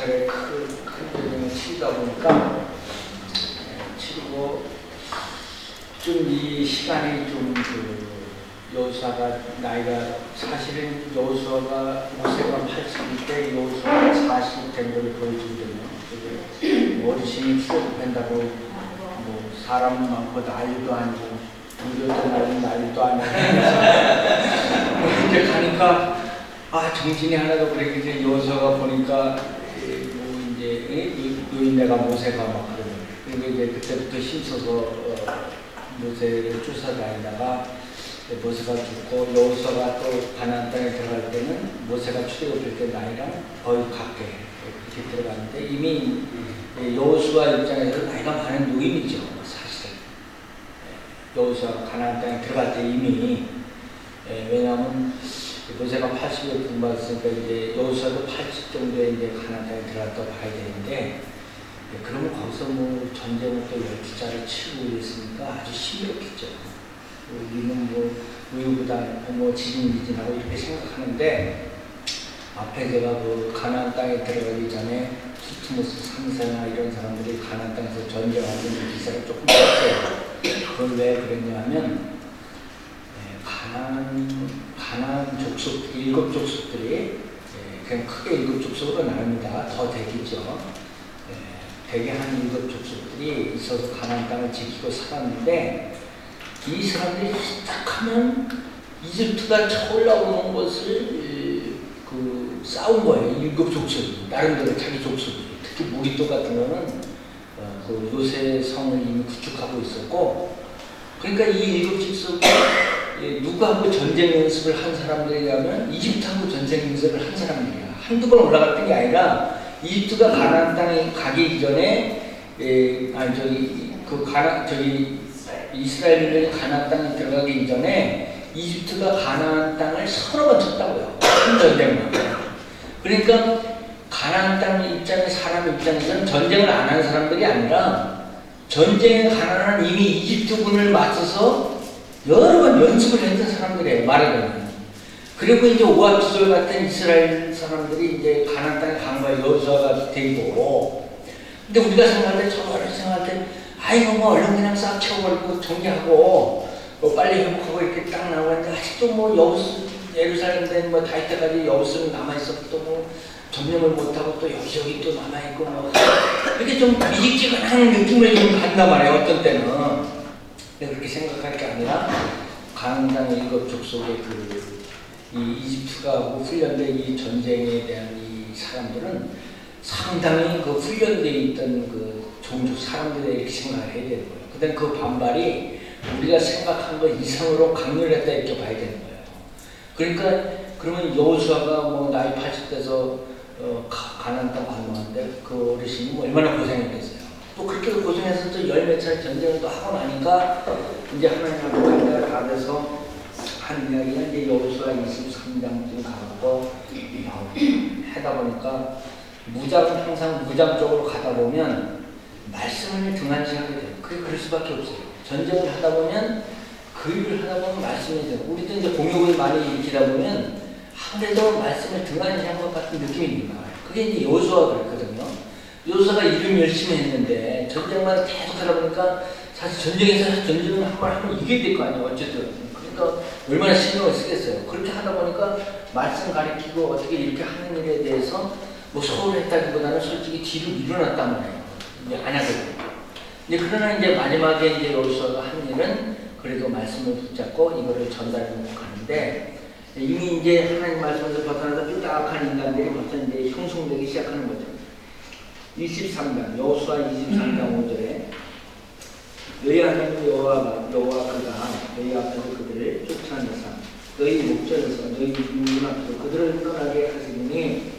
차례 큰 대전을 치다 보니까 치르고 좀 이 시간이 좀 여호수아가 나이가 사실은 여호수아가 모세가 80일 때 여호수아가 40 된 걸 보여주거든요. 어르신이 수업한다고 뭐 사람 많고 난리도 아니고 불교도 난리도 아니고 이렇게 가니까 아 정신이 하나도 그래. 이제 여호수아가 보니까 뭐 이제 노인네가 모세가 막 그러고 그리고 이제 그때부터 힘써서 모세를 쫓아다니다가 모세가 죽고 여호수아가 또 가나안 땅에 들어갈 때는 모세가 출애굽할 때 나이랑 거의 같게 그렇게 들어갔는데 이미 여호수아 입장에서 나이가 많은 노인이죠. 사실은 여호수아가 가나안 땅에 들어갈 때 이미 왜냐하면 모세가 80에 부름받았으니까 이제 여호수아도 80 정도에 이제 가나안 땅에 들어갔다고 봐야 되는데 그러면 거기서 뭐 전쟁을 또 12자를 치르고 있으니까 아주 힘들었겠죠. 우리는 뭐 우유부단 뭐 지진지진하고 이렇게 생각하는데 앞에 제가 그 가나안 땅에 들어가기 전에 수트모스 3세나 이런 사람들이 가나안 땅에서 전쟁하는 기사를 조금 봤어요. 그건 왜 그랬냐 하면 가나안 족속, 7족속들이 그냥 크게 7족속으로 나눕니다. 더 되겠죠. 대개 한 7족속들이 있어서 가나안 땅을 지키고 살았는데 이 사람들이 시작하면 이집트가 쳐올라오는 것을 싸운 거예요. 7족속이 나름대로 자기 족속이. 특히 무리또 같은 거는 그 요새 성을 이미 구축하고 있었고 그러니까 이 7족속이 누구하고 전쟁 연습을 한 사람들이라면 이집트하고 전쟁 연습을 한 사람들이야. 한두 번 올라갔던 게 아니라 이집트가 가나안 땅에 가기 전에 이스라엘이 가나안 땅에 들어가기 전에 이집트가 가나안 땅을 서너 번 쳤다고요. 한 전쟁만. 그러니까 가나안 땅 입장의 사람 입장에서는 전쟁을 안 한 사람들이 아니라 전쟁에 가나안 이미 이집트군을 맞서서 여러 번 연습을 했던 사람들이에요. 말하자면. 그리고 이제 오합지졸 같은 이스라엘 사람들이 이제 가나안 땅에 간 거예요. 여호수아가 되고. 근데 우리가 생각할 때, 저를 생각할 때, 아이고 뭐 얼른 그냥 싹 채워버리고 정리하고 뭐 빨리 회복하고 이렇게 딱 나오는데 아직도 뭐 예루살렘 된 뭐 다윗 때까지 여호수아는 남아있었고 또 뭐 점령을 못하고 또 여기저기 또 남아있고 뭐 이렇게 좀 미직지근한 느낌을 좀 받는단 말이에요. 어떤 때는. 근데 그렇게 생각할 게 아니라 가나안 땅의 7족속의 이 이집트가 훈련된 이 전쟁에 대한 이 사람들은 상당히 그 훈련되어 있던 그 종족 사람들에 이렇게 생각을 해야 되는 거예요. 그다음 그 반발이 우리가 생각한 것 이상으로 강렬했다 이렇게 봐야 되는 거예요. 그러니까 그러면 여호수아가 뭐 나이 80대에서 가나안 땅 건너는데 그 어르신이 뭐 얼마나 고생했겠어요. 또 그렇게 고생해서 또 열 몇 차례 전쟁을 또 하고 나니까 이제 하나님하고 관계가 다 돼서 한 이야기가 이제 여호수아 23장쯤 가고 하다 보니까 항상 무장 쪽으로 가다 보면 말씀을 등한시하게 돼요. 그게 그럴 수밖에 없어요. 전쟁을 하다 보면 그 일을 하다 보면 말씀이 돼요. 우리도 이제 공욕을 많이 일으키다 보면 한데도 말씀을 등한시한 것 같은 느낌이 있는 거예요. 그게 이제 여호수아가 그랬거든요. 여호수아가 일을 열심히 했는데 전쟁만 계속 하다 보니까 사실 전쟁을 한 번 하면 이겨야 될 거 아니에요. 어쨌든. 그러니까 얼마나 신경을 쓰겠어요. 그렇게 하다 보니까 말씀 가리키고 어떻게 이렇게 하는 일에 대해서 뭐 소홀했다기보다는 솔직히 뒤로 밀어놨단 말이에요. 이제 안 하거든요. 근데 그러나 이제 마지막에 이제 여호수아가 한 일은 그래도 말씀을 붙잡고 이거를 전달하고 가는데 이미 이제 하나님 말씀에서 벗어나서 삐딱한 인간들이 벌써 이제 형성되기 시작하는 거죠. 23장, 여호수아 23장 5절에 너희 하나님 여호와가 너희 앞에서 그들을 쫓아내사 너희 목전에서 너희 눈앞에서 그들을 떠나게 하시니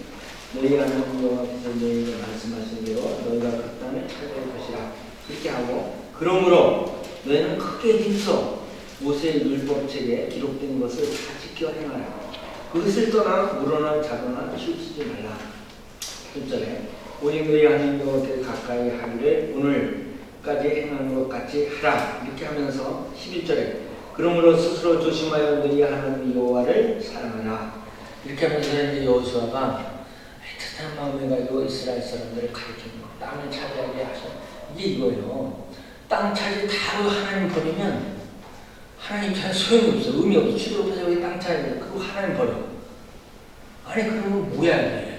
너희 하나님 여호와께서 너희에게 말씀하신 대로 너희가 그 땅을 찾아올 것이라 이렇게 하고 그러므로 너희는 크게 힘써 모세의 율법책에 기록된 것을 다 지켜 행하라. 그것을 떠나 물어나 자거나 치우치지 말라. 1절에 오직 너희 하나님 여호와께 가까이 하기를 오늘까지 행하는 것 같이 하라. 이렇게 하면서 11절에 그러므로 스스로 조심하여 너희 하나님 여호와를 사랑하라. 이렇게 하면서 이제 여호수아가 애틋한 마음을 가지고 이스라엘 사람들을 가르치는 거. 땅을 차지하게 하셔. 이게 이거예요. 땅 차지 다 하나님 버리면 하나님 잘 소용이 없어. 의미 없어. 출애굽해서 여기 땅 차지해. 그거 하나님 버려. 아니 그러면 뭐야 이게.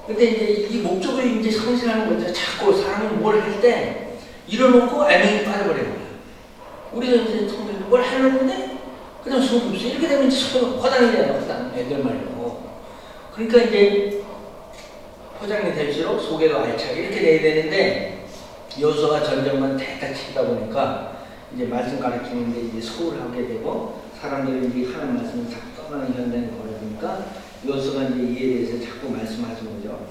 근데 이제 이 목적을 이제 성실하는 거죠. 자꾸 사람은 뭘 할 때 이뤄놓고 애매히 빠져버리는 거야. 우리가 이제 성경 뭘 해놓는데 그냥 소용이 없어. 이렇게 되면 허당이잖아. 허당. 애들 말고. 그러니까 이제 포장이 될수록 소개도 알차게 이렇게 돼야 되는데 여호수아가 전쟁만 대딱 치다 보니까 이제 말씀 가르치는데 이제 소홀을 하게 되고 사람들이 이제 하는 말씀을 자꾸 떠나는 현상이 벌어지니까 여호수아가 이제 이에 대해서 자꾸 말씀하신 거죠.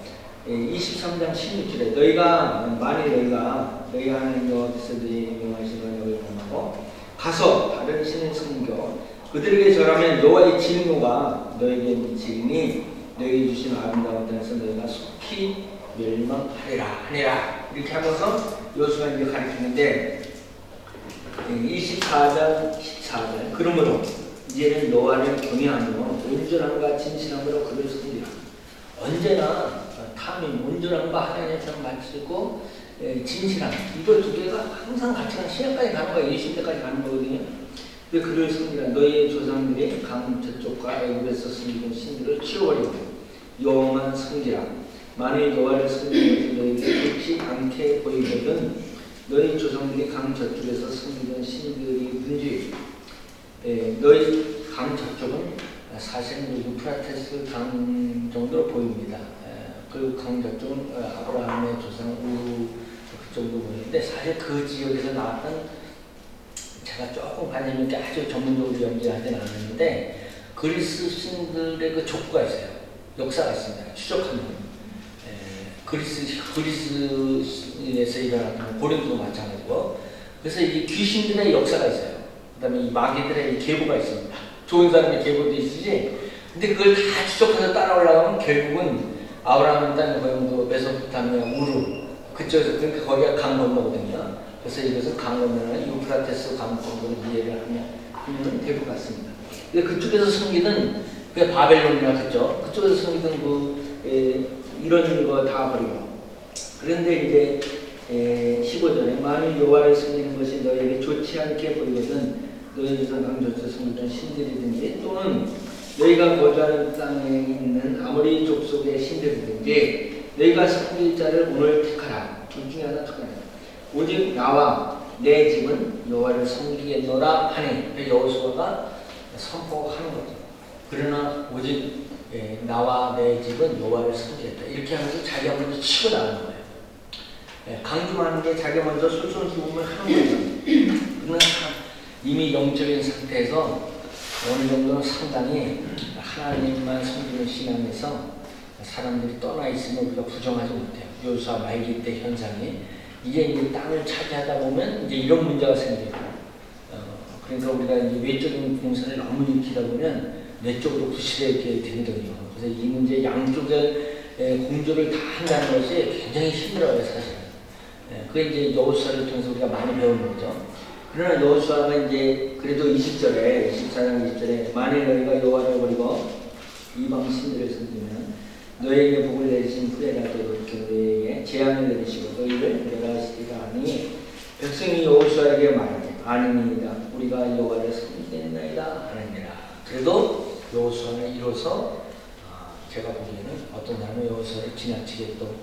23장 16절에 너희가 만일 너희 하나님 여호와께서 너희 명하시는 너희를 범하고 가서 다른 신을 섬겨 그들에게 절하면 여호와의 진노가 너에게 미치니 너에게 주신 아름다운 땅에서 너희가 속히 멸망하리라 이렇게 하면서 여호수아가 이제 가르치는데 24장 14절 그러므로 이제는 여호와를 경외하며 온전함과 진실함으로 그를 섬기라. 언제나 탐임, 온전함과 하나님처럼 맞추고 진실함 이거 두 개가 항상 같이 가는 시간까지 가는 거야. 20대까지 가는 거거든요. 근데 그를 섬기라. 너희의 조상들이 강 저쪽과 애굽에서 섬기는 신들을 치워버리고 여호와만 섬기라. 만일 여호와를 섬기는 것이 너희에게 좋지 않게 보이거든 너희 조상들이 강 저쪽에서 섬기던 신들이 문제 너희 강 저쪽은 사실은 유프라테스 강 정도로 보입니다. 그 강 저쪽은 아브라함의 조상 우 그쪽으로 보이는데 사실 그 지역에서 나왔던 제가 조금 관심 있게 아주 전문적으로 연구하진 않았는데 그리스 신들의 그 족보가 있어요. 역사가 있습니다. 추적하는 그리스에서 일어났던 고린도도 마찬가지고 그래서 이 귀신들의 역사가 있어요. 그 다음에 이 마귀들의 계보가 있습니다. 좋은 사람의 계보도 있으지. 근데 그걸 다 추적해서 따라 올라가면 결국은 아브라함 땅의 고향도 메소포타미아 우르 그쪽에서 그러니까 거기가 강 건너거든요. 그래서 이것은 강 건너는 유프라테스 강 건너를 이해를 하면 될 것 같습니다. 근데 그쪽에서 섬기던 그 바벨론이나 그쪽에서 섬기던 이런 거 다 버리고 그런데 이제 15절에 만일 여호와를 섬기는 것이 너에게 좋지 않게 보이거든 너희 조상 강조에서 섬기던 신들이든지 또는 너희가 거주하는 땅에 있는 아무리 족속의 신들이든지 너희가 섬길 자를 오늘 택하라. 둘 중에 하나 택하라. 오직 나와 내 집은 여호와를 섬기겠노라 하니 여호수아가 선포하는 거죠. 그러나 오직 나와 내 집은 여호와를 섬기겠다. 이렇게 하면서 자기가 먼저 치고 나가는 거예요. 강조하는 게 자기가 먼저 솔선수범을 하는 거예요. 그러나 이미 영적인 상태에서 어느 정도는 상당히 하나님만 섬기는 신앙에서 사람들이 떠나 있으면 우리가 부정하지 못해요. 여호수아 말기 때 현상이 이게 이제 땅을 차지하다 보면 이제 이런 문제가 생기고 그러니까 우리가 이제 외적인 공사를 너무 익히다 보면 내적으로 부실하게 되거든요. 그래서 이 문제 양쪽의 공조를 다 한다는 것이 굉장히 힘들어요, 사실은. 그게 이제 여호수아를 통해서 우리가 많이 배우는 거죠. 그러나 여호수아가 이제 그래도 20절에 24장 20절에 만일 너희가 여호와를 버리고 이방 신들을 섬기면 너희에게 복을 내리신 후에라도 그렇게 너희에게 재앙을 내리시고 너희를 멸하시리라 하니 백성이 여호수아에게 말하되 아니니이다 우리가 여호와를 섬기겠나이다 하느니라. 그래도 여호수아는 이로써 제가 보기에는 어떤 사람은 여호수아를 지나치게 또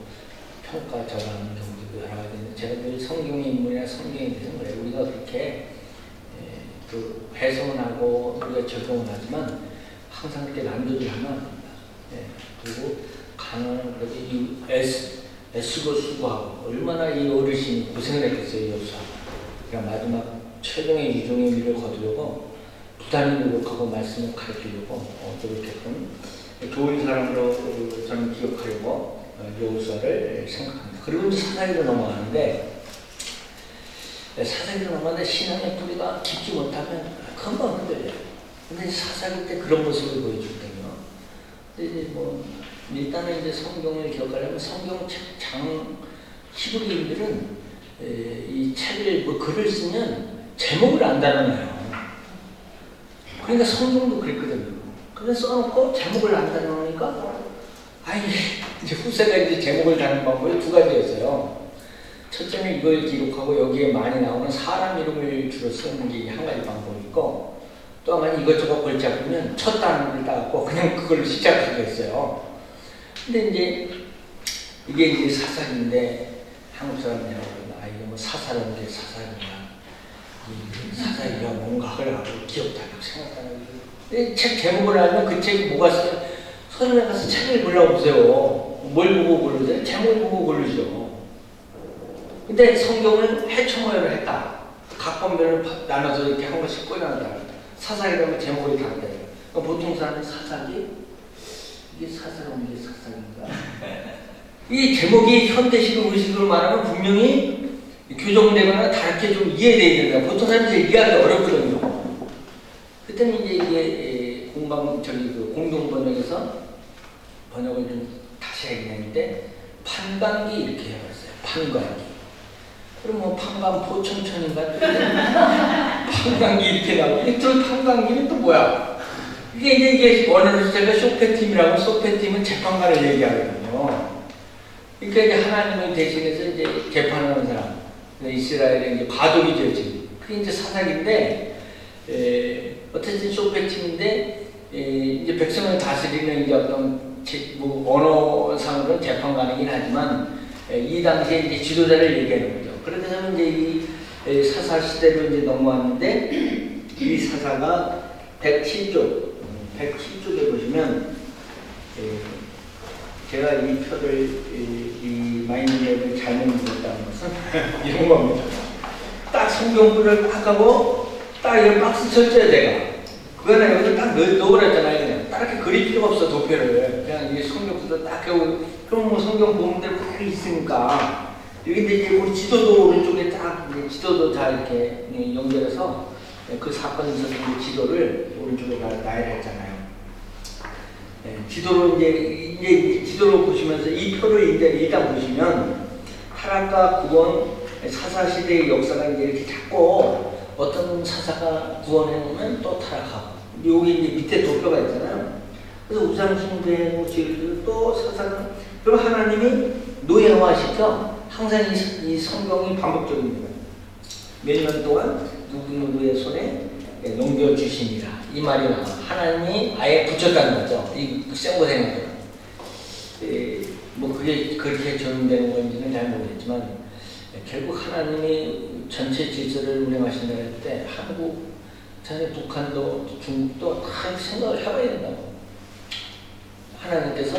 평가절하는 경우도 여러 가지 있는데 제가 늘 성경의 인물이나 성경에 대해서 그래요. 우리가 그렇게 그 해석은 하고 우리가 적용은 하지만 항상 그렇게 남조를 하면 안 됩니다. 그리고 가난을 그래도 애쓰고 수고하고 얼마나 이 어르신이 고생을 했겠어요. 여호수아가. 그러니까 마지막 최종의 유종의 미를 거두려고 부단히 노력하고 말씀을 가르치려고 노력했던 좋은 사람으로 저는 기억하려고 여호수아를 생각합니다. 그리고 이제 사사기로 넘어가는데 사사기로 넘어가는데 신앙의 뿌리가 깊지 못하면 금방 흔들려요. 근데 사사기 때 그런 모습을 보여주거든요. 이제 뭐 일단은 이제 성경을 기억하려면 성경책 히브리인들은 이 책을 뭐 글을 쓰면 제목을 안 달아놔요. 그러니까 성경도 그랬거든요. 그래서 써놓고 제목을 안 달아놓으니까 아니, 이제 후세가 이제 제목을 다는 방법이 두 가지였어요. 첫째는 이걸 기록하고 여기에 많이 나오는 사람 이름을 주로 쓰는 게 한 가지 방법이고, 또 하나는 이것저것 골치 아프면 첫 단어를 따갖고 그냥 그걸로 시작하겠어요. 근데 이제 이게 이제 사사기인데 한국 사람들하고 이게 뭐 사사인데 사사기냐, 사사기가 뭔가 하려고 기억도 하고 생각도 하고. 책 제목을 알면 그 책이 뭐가 있어요? 서점에 가서 책을 골라보세요. 뭘 보고 고르세요? 제목을 보고 고르죠. 근데 성경을 해초모여를 했다. 각 번별로 나눠서 이렇게 한 번씩 꺼내놨다. 사사기라면 제목을 다르다. 보통 사람은 사사기? 이게 사사라면 이게 사사기인가? 이 제목이 현대식 의식으로 말하면 분명히 교정되거나 다르게 좀 이해되어야 된다. 보통 사람들이 이해하기 어렵거든요. 그때는 이제 이게 공동 번역에서 번역을 좀 다시 해야겠는데, 판관기 이렇게 해봤어요. 판관기. 그럼 뭐 판관 포청천인가? 판관기 이렇게 나오고, 저 판관기는 또 뭐야? 이게 원어로 제가 소페팀이라고, 소페팀은 재판관을 얘기하거든요. 그러니까 이제 하나님을 대신해서 이제 재판하는 사람, 이스라엘의 이제 과도기죠, 지금. 그게 이제 사사기인데, 어쨌든 소페팀인데, 이제 백성을 다스리는 이제 어떤 뭐 언어상으로는 재판관이긴 하지만, 이 당시에 이제 지도자를 얘기하는 거죠. 그렇게 되면 이제 이 사사 시대로 이제 넘어왔는데, 이 사사가 107쪽에 보시면, 제가 이 표를, 이 마인드맵을 잘못 읽었다는 것은 이런 겁니다. 딱 성경부를 딱 하고, 딱 이런 박스 쳤어요, 내가. 그거는 여기서 딱 넣어버렸잖아요, 그냥. 딱 이렇게 그릴 필요가 없어, 도표를. 그냥 이 성경부터 딱 하고, 그럼 뭐 성경 본대로 딱 있으니까. 여기인데 이제 우리 지도도 오른쪽에 딱, 지도도 다 이렇게 연결해서 그 사건이 있었던 그 지도를 오른쪽에 나열했잖아요. 지도로 이제 지도로 보시면서 이 표를 이제 일단 보시면 타락과 구원, 사사시대의 역사가 이제 이렇게 잡고 어떤 사사가 구원해놓으면 또 타락하고, 여기 이제 밑에 도표가 있잖아요. 그래서 우상숭배, 또 사사가, 그럼 하나님이 노예화시켜 항상 이 성경이 반복적입니다. 몇 년 동안 누구누구의 손에 넘겨주시니라. 이 말이 나와. 하나님이 아예 붙였다는 거죠. 이 생고생을. 뭐 그게 그렇게 적용되는 건지는 잘 모르겠지만, 결국 하나님이 전체 질서를 운행하신다고 할 때 한국, 북한도 중국도 다 생각을 해봐야 된다고. 하나님께서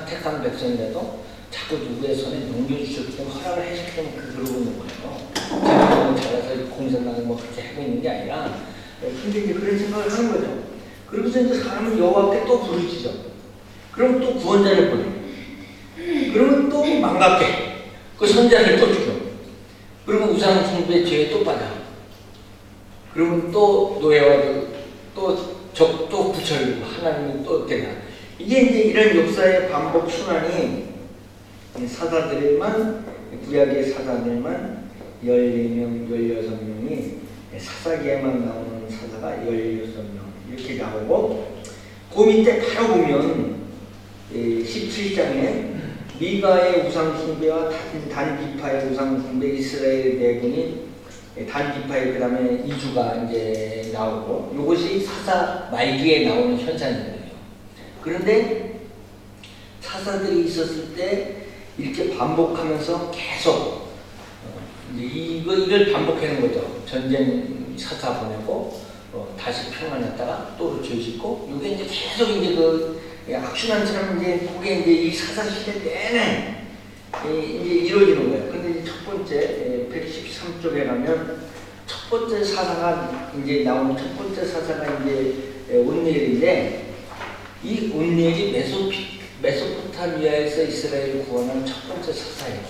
택한 백성이라도 자꾸 누구의 손에 넘겨주셨기 때문에, 허락을 해주셨기 때문에 그러고 있는 거예요. 자기가 잘해서 공산당을 뭐 그렇게 하고 있는 게 아니라, 근데 이제 그런 생각을 하는 거죠. 그러면서 이제 사람은 여호와께 또 부르짖어. 그럼 또 구원자를 보내. 그러면 또 망각해. 그 선자를 또 죽여. 그러면 우상 숭배 죄에 또 빠져. 그러면 또 노예와 또 붙여주고 하나님이 또 된다. 이게 이제 이런 역사의 반복 순환이 사사들만, 구약의 사사들만 14명, 16명이, 사사기에만 나오는 사사가 16명 이렇게 나오고, 그 밑에 바로 보면 17장에 미가의 우상숭배와 단기파의 우상숭배, 이스라엘 내군이 단기파의 그 다음에 이주가 이제 나오고, 이것이 사사 말기에 나오는 현상이거든요. 그런데 사사들이 있었을 때 이렇게 반복하면서 계속 이걸 반복하는 거죠. 전쟁 사사 보내고 다시 평안했다가 또 죄 짓고, 이게 이제 계속 이제 그 악순환처럼 이제 그게 이제 이 사사 시대 내내 이제 이루어지는 거예요. 근데 이제 첫 번째 113쪽에 가면 첫 번째 사사가 이제 나오는 첫 번째 사사가 이제 온니엘인데, 이 온니엘이 메소포타미아에서 이스라엘 구원한 첫 번째 사사예요.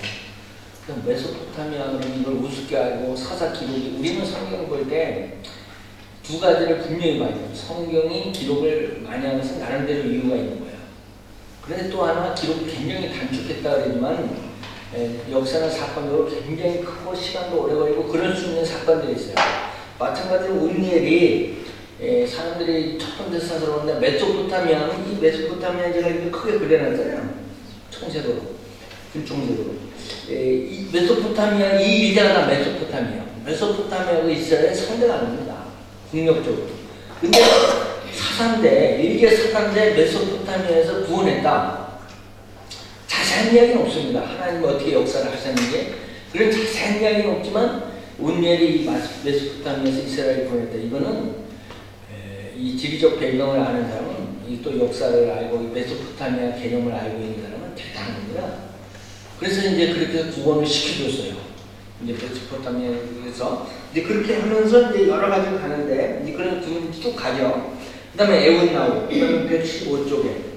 메소포타미아 그러면 이걸 우습게 알고 사사 기록이, 우리는 성경 볼 때 두 가지를 분명히 봐야 돼요. 성경이 기록을 많이 하는 것은 나름대로 이유가 있는 거예요. 그런데 또 하나, 기록이 굉장히 단축했다 그러지만 역사나 사건으로 굉장히 크고 시간도 오래 걸리고 그럴 수 있는 사건들이 있어요. 마찬가지로 온니엘이 사람들이 첫 번째 사사로 오는데, 메소포타미아는 이 메소포타미아 제가 이렇게 크게 그려놨잖아요. 총세도로, 군총세도로. 이 메소포타미아, 이 일대가 다 메소포타미아. 메소포타미아하고 이스라엘 상대가 아닙니다. 국력적으로. 근데 사산대, 일개 사산대 메소포타미아에서 구원했다. 자세한 이야기는 없습니다. 하나님이 어떻게 역사를 하셨는지. 그런 자세한 이야기는 없지만, 온니엘이 메소포타미아에서 이스라엘을 구원했다. 이거는, 이 지리적 배경을 아는 사람은, 또 역사를 알고, 메소포타미아 개념을 알고 있는 사람은 대단한 겁니다. 그래서 이제 그렇게 구원을 시켜줬어요. 이제 메소포타미아에서. 이제 그렇게 하면서 이제 여러 가지로 가는데, 이제 그런 부분이 쭉 가죠. 그 다음에 에온 나오고, 그 다음에 115쪽에.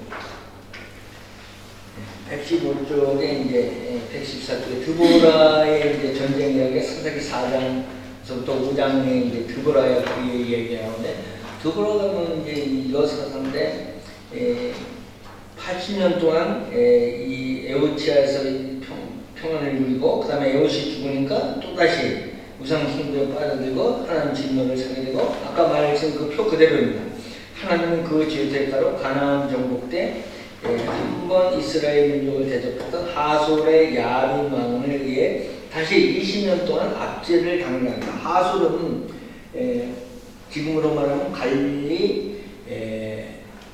115쪽에 이제 114쪽에 드보라의 이제 전쟁 이야기, 창세기 4장부터 5장에 이제 드보라의 그의 얘기하는데, 드보라가 이제 여사인데 80년 동안 이 에오치아에서 평안을 누리고, 그 다음에 에오시 죽으니까 또다시 우상 숭배에 빠져들고 하나님 진노를 사게 되고, 아까 말했던 그 표 그대로입니다. 하나님은 그 죄 대가로 가나안 정복 때 한 번 이스라엘 민족을 대접했던 하솔의 야빈 왕을 위해 다시 20년 동안 압제를 당합니다. 하솔은 지금으로 말하면 갈릴리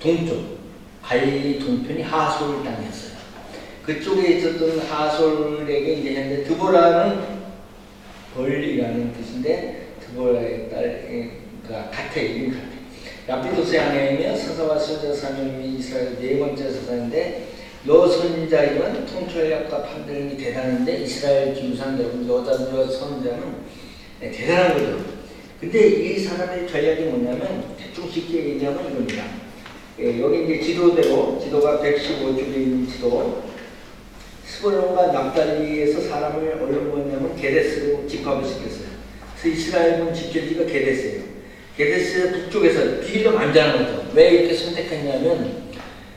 동쪽, 갈릴리 동편이 하솔 땅이었어요. 그쪽에 있었던 하솔에게 이제 현재 드보라는 벌이라는 뜻인데, 드보라의 딸, 같아, 이름 같아. 라피도스의 아내이며 사사와 선자 사명이 이스라엘 네 번째 사사인데, 여선자이면 통찰력과 판단력이 대단한데, 이스라엘 기우상 여러분 여자 선자는 대단한 거죠. 근데 이 사람의 전략이 뭐냐면, 대충 쉽게 얘기하면 이겁니다. 여기 이제 지도대로, 지도가 115쪽에 있는 지도, 스불론과 납달리에서 사람을 어디로 보냈냐면 게데스로 집합을 시켰어요. 그래서 이스라엘군 집결지가 게데스예요. 게데스 북쪽에서 비교적 안전한 거죠. 왜 이렇게 선택했냐면,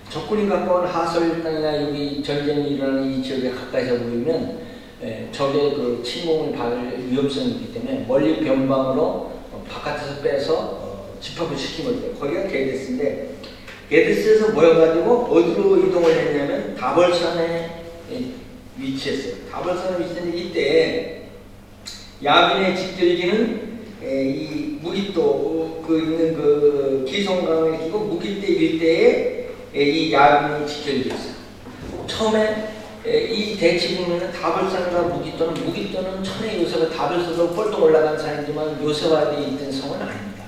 적군이 가까운 하솔 땅이나 여기 전쟁이 일어나는 이 지역에 가까이서 보이면 적의 그 침공을 받을 위험성이 있기 때문에 멀리 변방으로 바깥에서 빼서 집합을 시킨 거죠. 거기가 게데스인데, 게데스에서 모여가지고 어디로 이동을 했냐면 다벌산에 위치했어요. 다벌산에 위치했는데, 이때 야빈의 집결지는 이 무깃도 그 있는 그 기송강을 끼고 무깃대 일대에 이 야빈이 집결지였어요. 처음에 이 대치국면은 다벌산과 무깃도는 천의 요새가 다벌산으로 뻘떡 올라간 산이지만 요새화되어 있던 성은 아닙니다.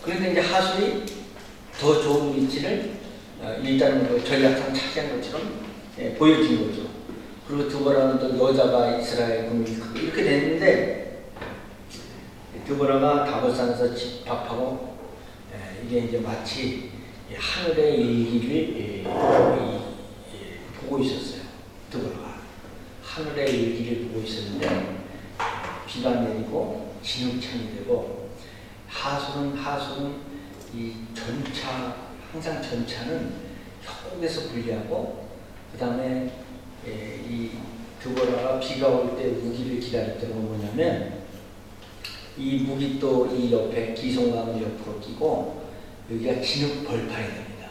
그러니까 이제 하솔이 더 좋은 위치를 일단은 그 전략상 차지한 것처럼 보여진 거죠. 그리고 드보라는 또 여자가 이스라엘 군이 이렇게 됐는데, 드보라가 다벌산에서 집합하고, 이게 이제 마치 하늘의 일기를 보고 있었어요. 드보라가 하늘의 일기를 보고 있었는데, 비가 내리고 진흙창이 되고, 하솔은 이 전차, 항상 전차는 협곡에서 분리하고, 그 다음에 이 드보라가 비가 올 때 무기를 기다렸던 건 뭐냐면, 이 무깃도 이 옆에 기송강을 옆으로 끼고, 여기가 진흙 벌판이 됩니다.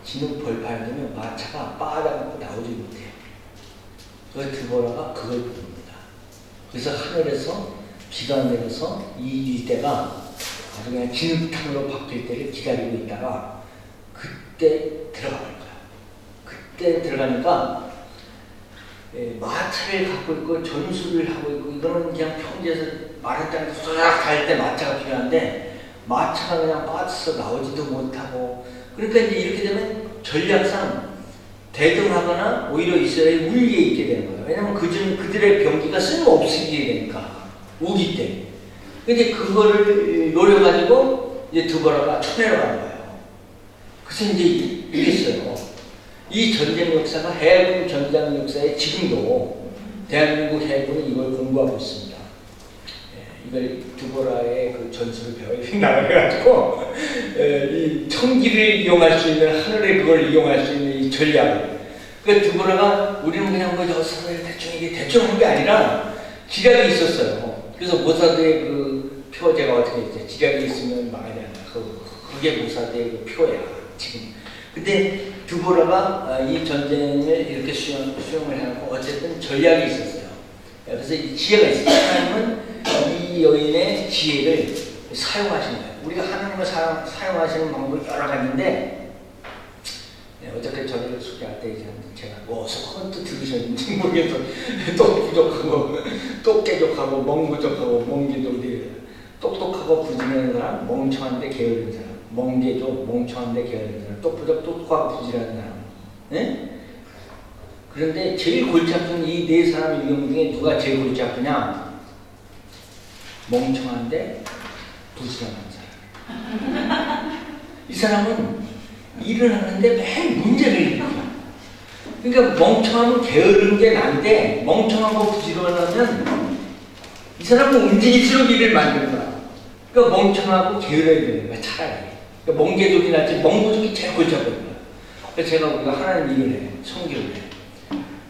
진흙 벌판이 되면 마차가 빠져갖고 나오지 못해요. 그래서 드보라가 그걸 부릅니다. 그래서 하늘에서 비가 내려서 이 일대가 아주 그냥 진흙탕으로 바뀔 때를 기다리고 있다가, 그때 들어가 버릴 거야. 그때 들어가니까 마차를 갖고 있고 전술을 하고 있고, 이거는 그냥 평지에서 마른 땅에서 쏘락 달 때 마차가 필요한데, 마차가 그냥 빠져서 나오지도 못하고, 그러니까 이제 이렇게 되면 전략상 대등하거나 오히려 이스라엘이 우위에 있게 되는 거예요. 왜냐면 그들의 병기가 쓸모없게 되니까, 우기 때. 근데 그거를 노려가지고 이제 드보라가 쳐내러 간 거예요. 그래서 이제 이겼어요. 이 전쟁 역사가 해군 전장 역사에 지금도 대한민국 해군이 이걸 공부하고 있습니다. 이걸 드보라의 그 전술을 배워야 나가가지고 이 청기를 이용할 수 있는, 하늘에 그걸 이용할 수 있는 이 전략을. 그러니까 드보라가 우리는 그냥 뭐 여사를 대충 이게 대충 한 게 아니라 지략이 있었어요. 그래서 모사드의 그 표 제가 어떻게 했죠? 지략이 있으면 망하지 않나. 그게 모사드의 그 표야 지금. 근데 드보라가 이 전쟁을 이렇게 수용을 해갖고 어쨌든 전략이 있었어요. 그래서 이 지혜가 있어요. 하나님은 이 여인의 지혜를 사용하신 거예요. 우리가 하나님을 사용하시는 방법이 여러 가지인데, 어저께 저를 소개할 때 제가 어서 또 들으셨는지 모르겠어. 또 부족하고, 또 깨족하고, 멍 부족하고, 멍기족이 똑똑하고 부지런한 사람, 멍청한데 게으른 사람, 멍개족, 멍청한데 게으른 사람, 똑똑하고 부지런한 사람. 네? 그런데 제일 골치 아픈 이 네 사람 이름 중에 누가 제일 골치 아프냐? 멍청한데 부지런한 사람. 이 사람은 일을 하는데 매일 문제를 일으켜. 그러니까 멍청하면 게으른 게 난데, 멍청하고 부지런하면 이 사람은 움직일수록 일을 만드는 거야. 그러니까 멍청하고 게으러야 되는 거야, 차라리. 그러니까 멍개족이 낫지, 멍부족이 제일 골치 아픈 거야. 그래서 제가 우리가 하나님 일을 해, 성교를 해.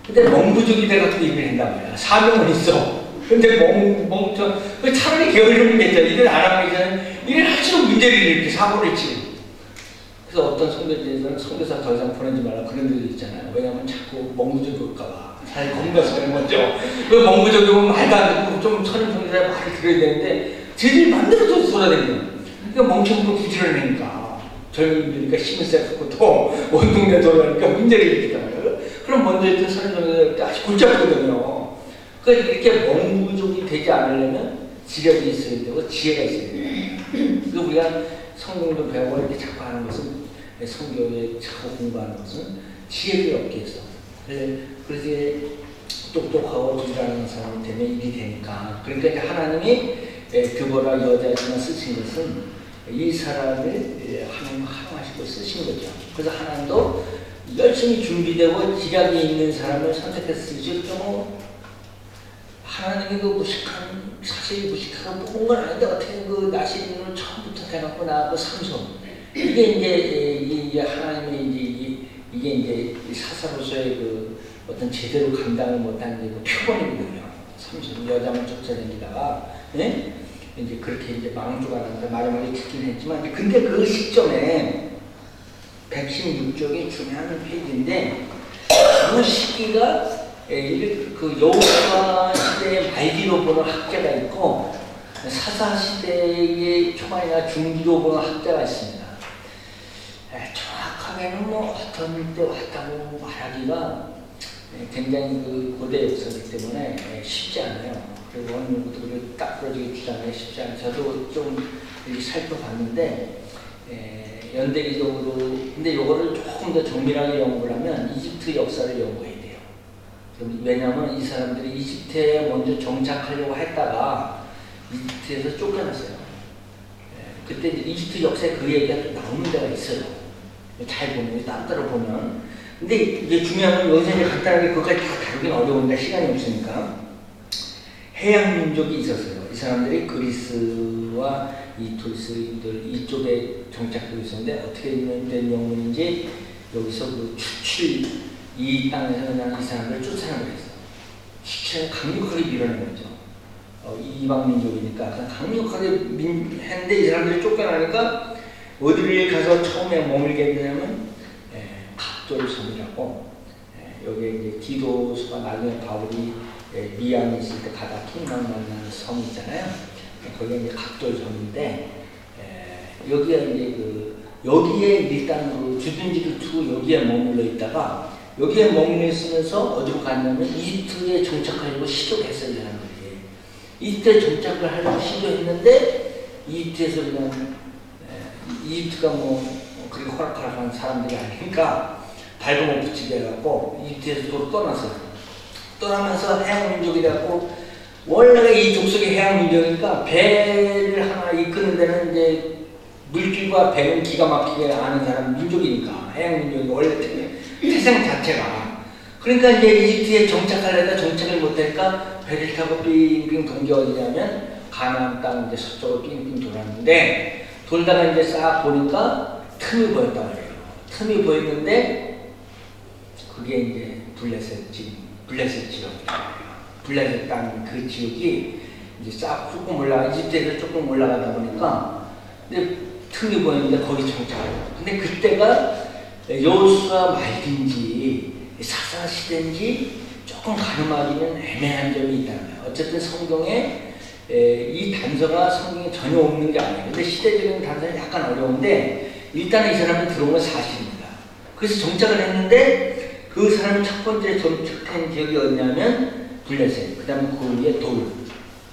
근데 멍부족이 돼가지고 일을 한단 말이야. 사명은 있어. 근데 멍청, 차라리 게으르면 됐잖아. 일을 안 하면 이제는 일을 할수록 문제를 일으켜, 사고를 치고. 그래서 어떤 성교지에서는 성교사 더 이상 보내지 말라 그런 데도 있잖아요. 왜냐면 자꾸 멍부족이 올까봐. 사실 건강해서 그런 거죠. 그 멍부족이 오면 말도 안 듣고 좀 선임 성교사의 말을 들어야 되는데, 쟤들이 만들어서 쏟아내는. 그러니까 멍청하고 부지런하니까. 젊은이니까 힘을 세갖고 또 온 동네 돌아가니까 문제를 일으키잖아요. 그럼 먼저 일단 선임 성교사한테 아주 골치 아프거든요. 그러니까 이렇게 멍부족이 되지 않으려면 지력이 있어야 되고 지혜가 있어야 돼요. 그래서 우리가 성경도 배우고 이렇게 자꾸 하는 것은, 성경에 자꾸 공부하는 것은 지혜를 얻기 위해서. 그래서 똑똑하고 부지런한 사람이 되면 일이 되니까. 그러니까 이제 하나님이 드보라 여자지만 쓰신 것은 이 사람을 하나님 활용하시고 쓰신 거죠. 그래서 하나님도 열심히 준비되고 지략이 있는 사람을 선택해서 쓰실 경우, 하나님이 그 무식한, 사실 무식하고 뽑은 건 아닌데 어떻게 그 나시린을 처음부터 해갖고 나하고 삼손. 이게 이제 하나님의 이게 이제 사사로서의 그 어떤 제대로 감당을 못한 그 표본이거든요. 삼손 여자만 쫓아다니다가, 네? 이제 그렇게 이제 망조가 나는데 마지막에 죽긴 했지만, 근데 그 시점에 116쪽이 중요한 페이지인데, 그 시기가 그 여호수아 시대의 말기로 보는 학자가 있고 사사 시대의 초반이나 중기로 보는 학자가 있습니다. 정확하게는 뭐 어떤 때 왔다고 말하기가 굉장히 그 고대 역사이기 때문에 쉽지 않아요. 그리고 원문부터 딱 부러지게 주장하기 쉽지 않아요. 저도 좀 살펴봤는데 연대기적으로, 근데 이거를 조금 더 정밀하게 연구를 하면 이집트 역사를 연구해야 돼요. 왜냐하면 이 사람들이 이집트에 먼저 정착하려고 했다가 이집트에서 쫓겨났어요. 그때 이집트 역사에 그 얘기가 또 나오는 데가 있어요. 잘 보면, 따로 보면. 근데 이제 중요한 건 여기서 이제 간단하게 그것까지 다 다루긴 어려우니까 시간이 없으니까. 해양 민족이 있었어요. 이 사람들이 그리스와 이 도스인들 이쪽에 정착되고 있었는데 어떻게 된 영문인지 여기서 그 추출, 이 땅에서 그냥 이 사람들을 쫓아내고 있어. 추출을 강력하게 밀어낸 거죠. 이방 민족이니까 그냥 강력하게 했는데 이 사람들이 쫓겨나니까 어디를 가서 처음에 머물게 되냐면 각돌섬이라고, 여기에 이제 디도수가 나중에 바울이 미안에 있을 때 가다 킹만 만나는 섬 있잖아요. 거기에 이제 각돌섬인데, 여기에 이제 여기에 일단 그 주둔지를 두고 여기에 머물러 있다가 여기에 머물러 있으면서 어디로 갔냐면 이집트에 정착하려고 시도했어요. 이 사람들이 이집트에 정착을 하려고 시도했는데 이집트에서 그냥 이집트가 뭐 그렇게 호락호락한 사람들이 아니니까 발도 못 붙이게 해갖고 이집트에서 도로 떠났어요. 떠나면서 해양민족이 돼갖고, 원래 이 족속이 해양민족이니까 배를 하나 이끄는 데는 이제 물길과 배는 기가 막히게 아는 사람 민족이니까, 해양민족이 원래 태생 자체가. 그러니까 이제 이집트에 정착하려다 정착을 못하니까 배를 타고 빙빙 돈 게 어디냐면 가나안 땅 이제 서쪽으로 빙빙 돌았는데, 돌다가 이제 싹 보니까 틈이 보였단 말이에요. 틈이 보였는데 그게 이제 블레셋 지역이에요. 블레셋 땅 그 지역이 이제 싹 조금 이집트에서 조금 올라가다 보니까 근데 틈이 보였는데 거기 정착해요. 근데 그때가 여호수아 말기인지 사사 시대인지 조금 가늠하기는 애매한 점이 있다는 거예요. 어쨌든 성경에 이 단서가 성경에 전혀 없는 게 아니에요. 근데 시대적인 단서는 약간 어려운데 일단 이 사람이 들어온 건 사실입니다. 그래서 정착을 했는데 그 사람이 첫 번째 정착한 지역이 어디냐면 블레셋, 그 다음에 그 위에 돌.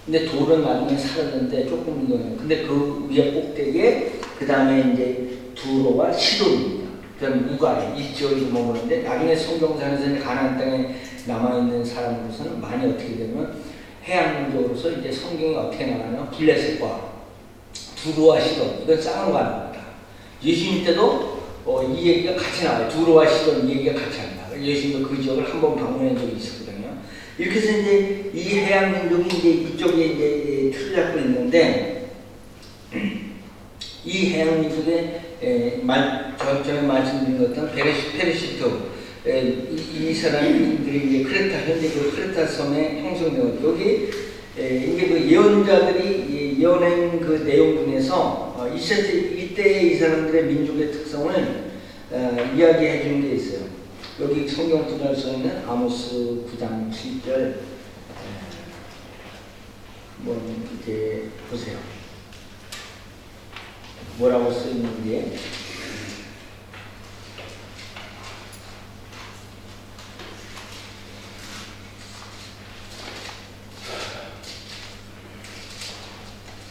근데 돌은 나중에 사라졌는데 조금 이거예요. 근데 그 위에 꼭대기에 그 다음에 이제 두로와 시돈입니다. 그 다음에 우갈, 이 지역에 머무는데 나중에 성경상에서는 가나안 땅에 남아있는 사람으로서는 많이 어떻게 되면 해양적으로서 이제 성경이 어떻게 나가냐면 블레셋과 두로와 시돈, 이건 쌍으로가는 겁니다. 예수님 때도 이 얘기가 같이 나와요. 두로와 시돈 이 얘기가 같이 합니다. 예수님도 그 지역을 한번 방문한 적이 있었거든요. 이렇게 해서 이제 이 해양 민족이 이제 이쪽에 이제 틀을 잡고 있는데 이 해양 민족의 전에 말씀드린 것처럼 페르시트 이 사람들이 이제 크레타, 현재 그 크레타 섬에 형성되고 여기 이게 그 예언자들이 예언한 그 내용 중에서 이때 이 사람들의 민족의 특성을 이야기해 주는 게 있어요. 여기 성경 구절 써 있는 아모스 9장 7절 뭐 이제 보세요. 뭐라고 써 있는지.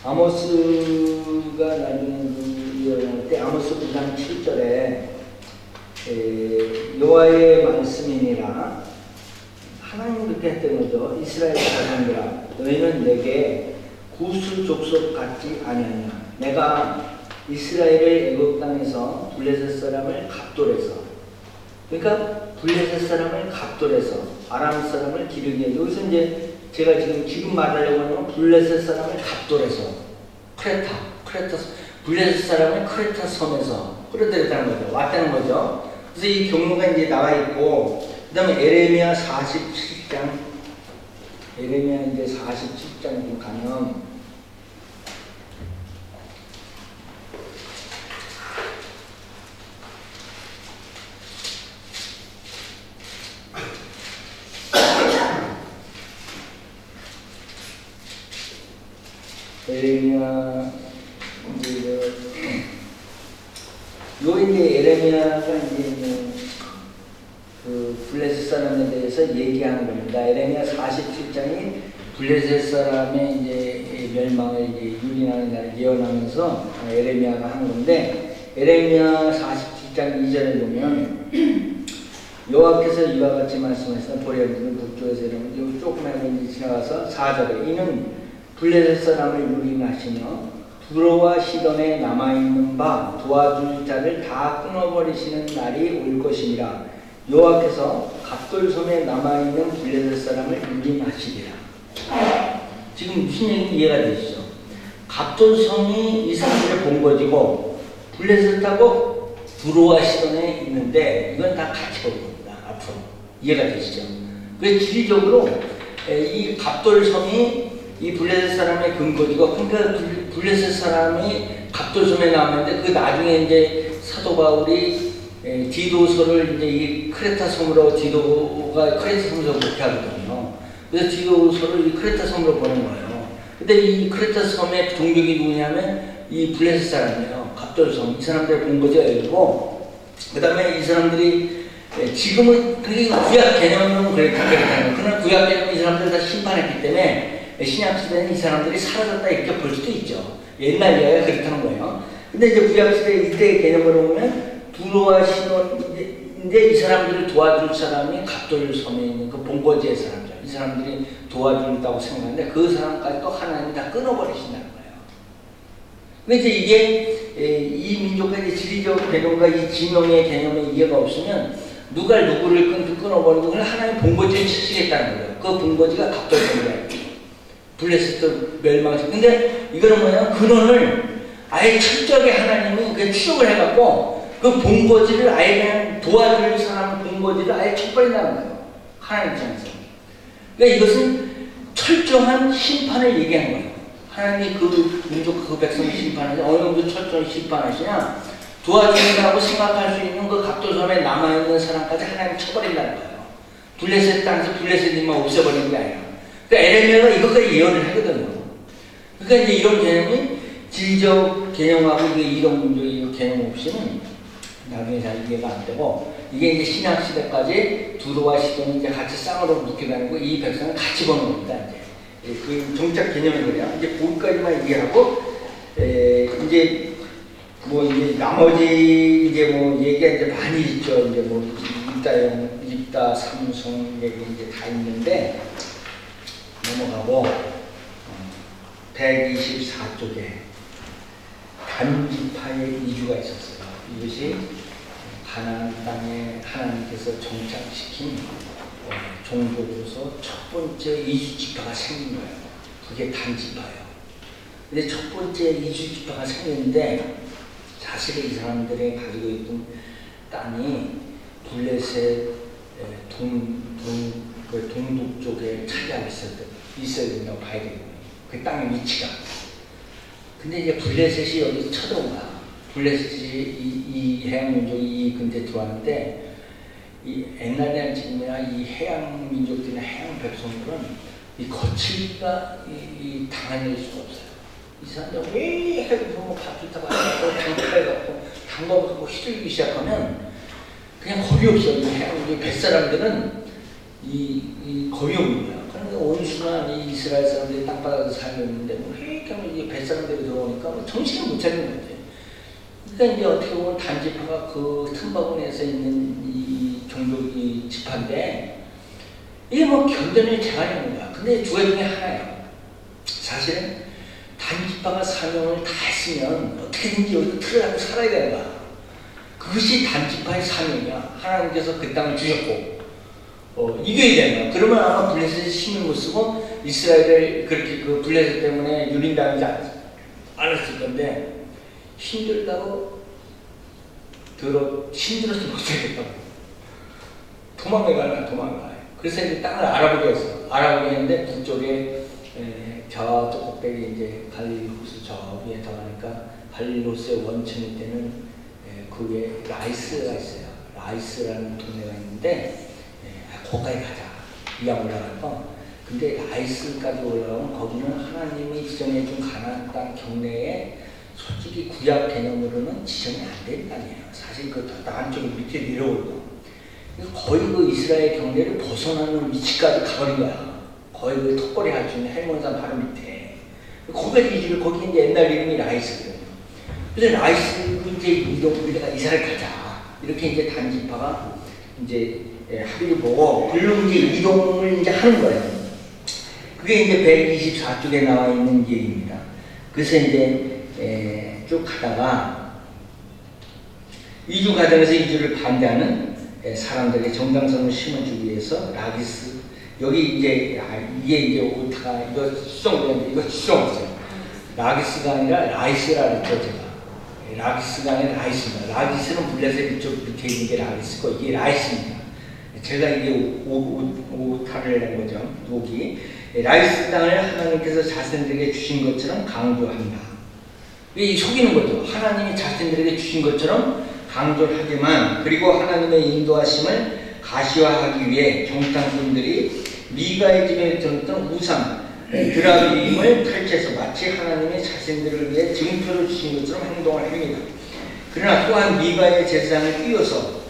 아모스가 나중에 예언할 때 아모스 9장 7절에 여호와의 말씀이니라 하나님 그렇게 했던 거죠. 이스라엘 자손들아 너희는 내게 구스 족속 같지 아니하냐. 내가 이스라엘을 애굽 땅에서 블레셋 사람을 갑돌해서, 그러니까 블레셋 사람을 갑돌해서 아람 사람을 기르게 해. 여기서 이제 제가 지금 말하려고 하는 건 블레셋 사람을 갑돌해서 크레타 블레셋 사람을 크레타 섬에서 끌어들였다는 거죠. 왔다는 거죠. 그래서 이 경로가 이제 나와 있고, 그 다음에 에레미야 47장, 에레미야 이제 47장 가면, 에레미야 이제 에레미야가 이제 그 블레셋 사람에 대해서 얘기하는 겁니다. 에레미야 47장이 블레셋 사람의 이제 멸망을 이제 유린하는 날 예언하면서 에레미야가 하는 건데, 에레미야 47장 2절에 보면 여호와께서 이와 같이 말씀하시다. 보리언들은 북쪽에서 여기 조금만 지나가서 4절에 이는 블레셋 사람을 유린하시며 두로와 시돈에 남아있는 바 도와줄 자를 다 끊어버리시는 날이 올 것이니라. 여호와께서 갑돌섬에 남아있는 블레셋 사람을 유린하시리라. 지금 무슨 얘기 이해가 되시죠? 갑돌섬이 이 사람들의 본거지고 블레셋하고 두로와 시돈에 있는데 이건 다 같이 볼 겁니다. 앞으로 이해가 되시죠? 그래서 지리적으로 이 갑돌섬이 이 블레셋 사람의 근거지고, 그러니까 블레셋 사람이 갑돌섬에 나왔는데 그 나중에 이제 사도 바울이 디도서를 이제 이 크레타 섬으로, 디도가 크레타 섬으로 그렇게 하거든요. 그래서 디도서를 이 크레타 섬으로 보낸 거예요. 근데 이 크레타 섬의 종족이 누구냐면 이 블레셋 사람이에요. 갑돌섬. 이 사람들의 본거지가 여기고, 그 다음에 이 사람들이 지금은 그게 구약 개념은 그랬다는 거예요. 그러나 구약 개념은 이 사람들 다 심판했기 때문에 신약시대는 이 사람들이 사라졌다 이렇게 볼 수도 있죠. 옛날 이야기가 그렇다는 거예요. 근데 이제 구약시대 이때의 개념으로 보면 두로와 시돈인데 이 사람들을 도와줄 사람이 갑돌섬에 있는 그 본거지의 사람들, 이 사람들이 도와준다고 생각하는데 그 사람까지 또 하나님이 다 끊어버리신다는 거예요. 근데 이제 이게 이 민족의 이제 지리적 개념과 이 진영의 개념에 이해가 없으면 누가 누구를 끊어버리고 그냥 하나님 본거지를 치시겠다는 거예요. 그 본거지가 갑돌섬이에요. 블레셋도 멸망시. 근데 이거는 뭐냐면 근원을 아예 철저하게 하나님이 그 추적을 해갖고 그 본거지를 아예 그냥 도와줄 사람 본거지를 아예 쳐버린다는 거예요. 하나님 입장에서. 그러니까 이것은 철저한 심판을 얘기한 거예요. 하나님이 그 민족 그 백성을 심판하지 어느 정도 철저히 심판하시냐? 도와준다고 생각할 수 있는 그 각도선에 남아있는 사람까지 하나님 쳐버린다는 거예요. 블레셋 땅에서 블레셋님만 없애버리는 게 아니라. 그러니까 에레미야가 이것까지 예언을 하거든요. 그러니까 이제 이런 개념이 질적 개념하고 이게 이론문적인 개념 없이는 나중에 잘 이해가 안 되고, 이게 이제 신약시대까지 두로와 시돈이 이제 같이 쌍으로 묶여 다니고 이 백성을 같이 보는 겁니다. 이제 그 정착 개념이 그래요. 이제 거기까지만 얘기하고, 이제 뭐 이제 나머지 이제 뭐 얘기가 이제 많이 있죠. 이제 뭐 입다 삼성 얘기 이제 다 있는데 넘어가고 124쪽에 단지파의 이주가 있었어요. 이것이 가나안 땅에 하나님께서 정착시킨 종족으로서 첫 번째 이주 지파가 생긴 거예요. 그게 단지파예요. 근데 첫 번째 이주 지파가 생겼는데 사실은 이 사람들이 가지고 있던 땅이 블레셋 동북쪽에 차지하고 있어야 된다고 봐야 되거든요. 그 땅의 위치가. 근데 이제 블레셋이 여기서 쳐들어온 거야. 블레셋이 이 해양 민족이 이 근처에 들어왔는데, 이 옛날에는 지금이나 이 해양 민족들이나 해양 백성들은 이 거칠기가 이 당할 수가 없어요. 이 사람들 왜 해서 뭐 바퀴 타고 당겨갖고 담궈갖고 휘둘기 시작하면 그냥 겁이 없어. 이 해양 민족 뱃사람들은 이 겁이 없는 거야. 그러니까 온순한 이 이스라엘 사람들이 땅바닥에서 살고 있는데 뭐 회익하면 이 뱃사람들이 들어오니까 뭐 정신을 못 차리는 거지. 그러니까 이제 어떻게 보면 단지파가 그 틈바구니에서 있는 이 종족이 지파인데, 이게 뭐 견뎌낼 재간이 없는 거야. 근데 두 개 중에 하나예요. 사실은 단지파가 사명을 다 했으면 어떻게든지 여기 틀을 하고 살아야 되는 거야. 그것이 단지파의 사명이야. 하나님께서 그 땅을 주셨고 이겨야 되는 거야. 그러면 아마 블레셋이 힘을 못 쓰고 이스라엘을 그렇게 그 블레셋 때문에 유린당하지 않았을 건데, 힘들다고 힘들어서 못하겠다고 도망가. 그래서 이제 땅을 알아보게 했어. 알아보게 했는데 북쪽에 저쪽 꼭대기 이제 갈릴호스 저 위에 들어가니까 갈릴호스의 원천이 되는 그 위에 라이스가 있어요. 라이스라는 동네가 있는데 거기까지 가자. 이왕 올라갈 거. 근데 라이스까지 올라가면 거기는 하나님이 지정해 준 가나안 땅 경내에 솔직히 구약 개념으로는 지정이 안 되는 거 아니에요. 사실 그 안쪽에 밑에 내려오고 거의 그 이스라엘 경계를 벗어나는 위치까지 가버린 거야. 거의 그 턱걸이 할 수 있는 헬몬산 바로 밑에. 거기 이제 옛날 이름이 라이스거든요. 그래서 라이스 이제 우리가 이사를 가자. 이렇게 이제 단지파가 이제 합의를 보고 물론 이제 이동을 이제 하는 거예요. 그게 이제 124쪽에 나와 있는 얘기입니다. 그래서 이제 쭉 가다가 이주 과정에서 이주를 반대하는 사람들에게 정당성을 심어주기 위해서 라기스, 여기 이제 이게 이제 오타가 이거 수정했어요. 라기스가 아니라 라이스라 그랬죠. 제가 라기스가 아니라 라이스입니다. 라기스는 블레셋 이쪽 밑에 있는 게 라기스고 이게 라이스입니다. 제가 이게 오타를 낸 거죠. 여기 라이스 땅을 하나님께서 자신들에게 주신 것처럼 강조한다. 이 속이는 거죠. 하나님이 자신들에게 주신 것처럼 강조를 하지만, 그리고 하나님의 인도하심을 가시화하기 위해 정탐꾼들이 미가의 집에 들었던 우상 드라빔을 탈취해서 마치 하나님이 자신들을 위해 증표를 주신 것처럼 행동을 합니다. 그러나 또한 미가의 제사장을 끼워서,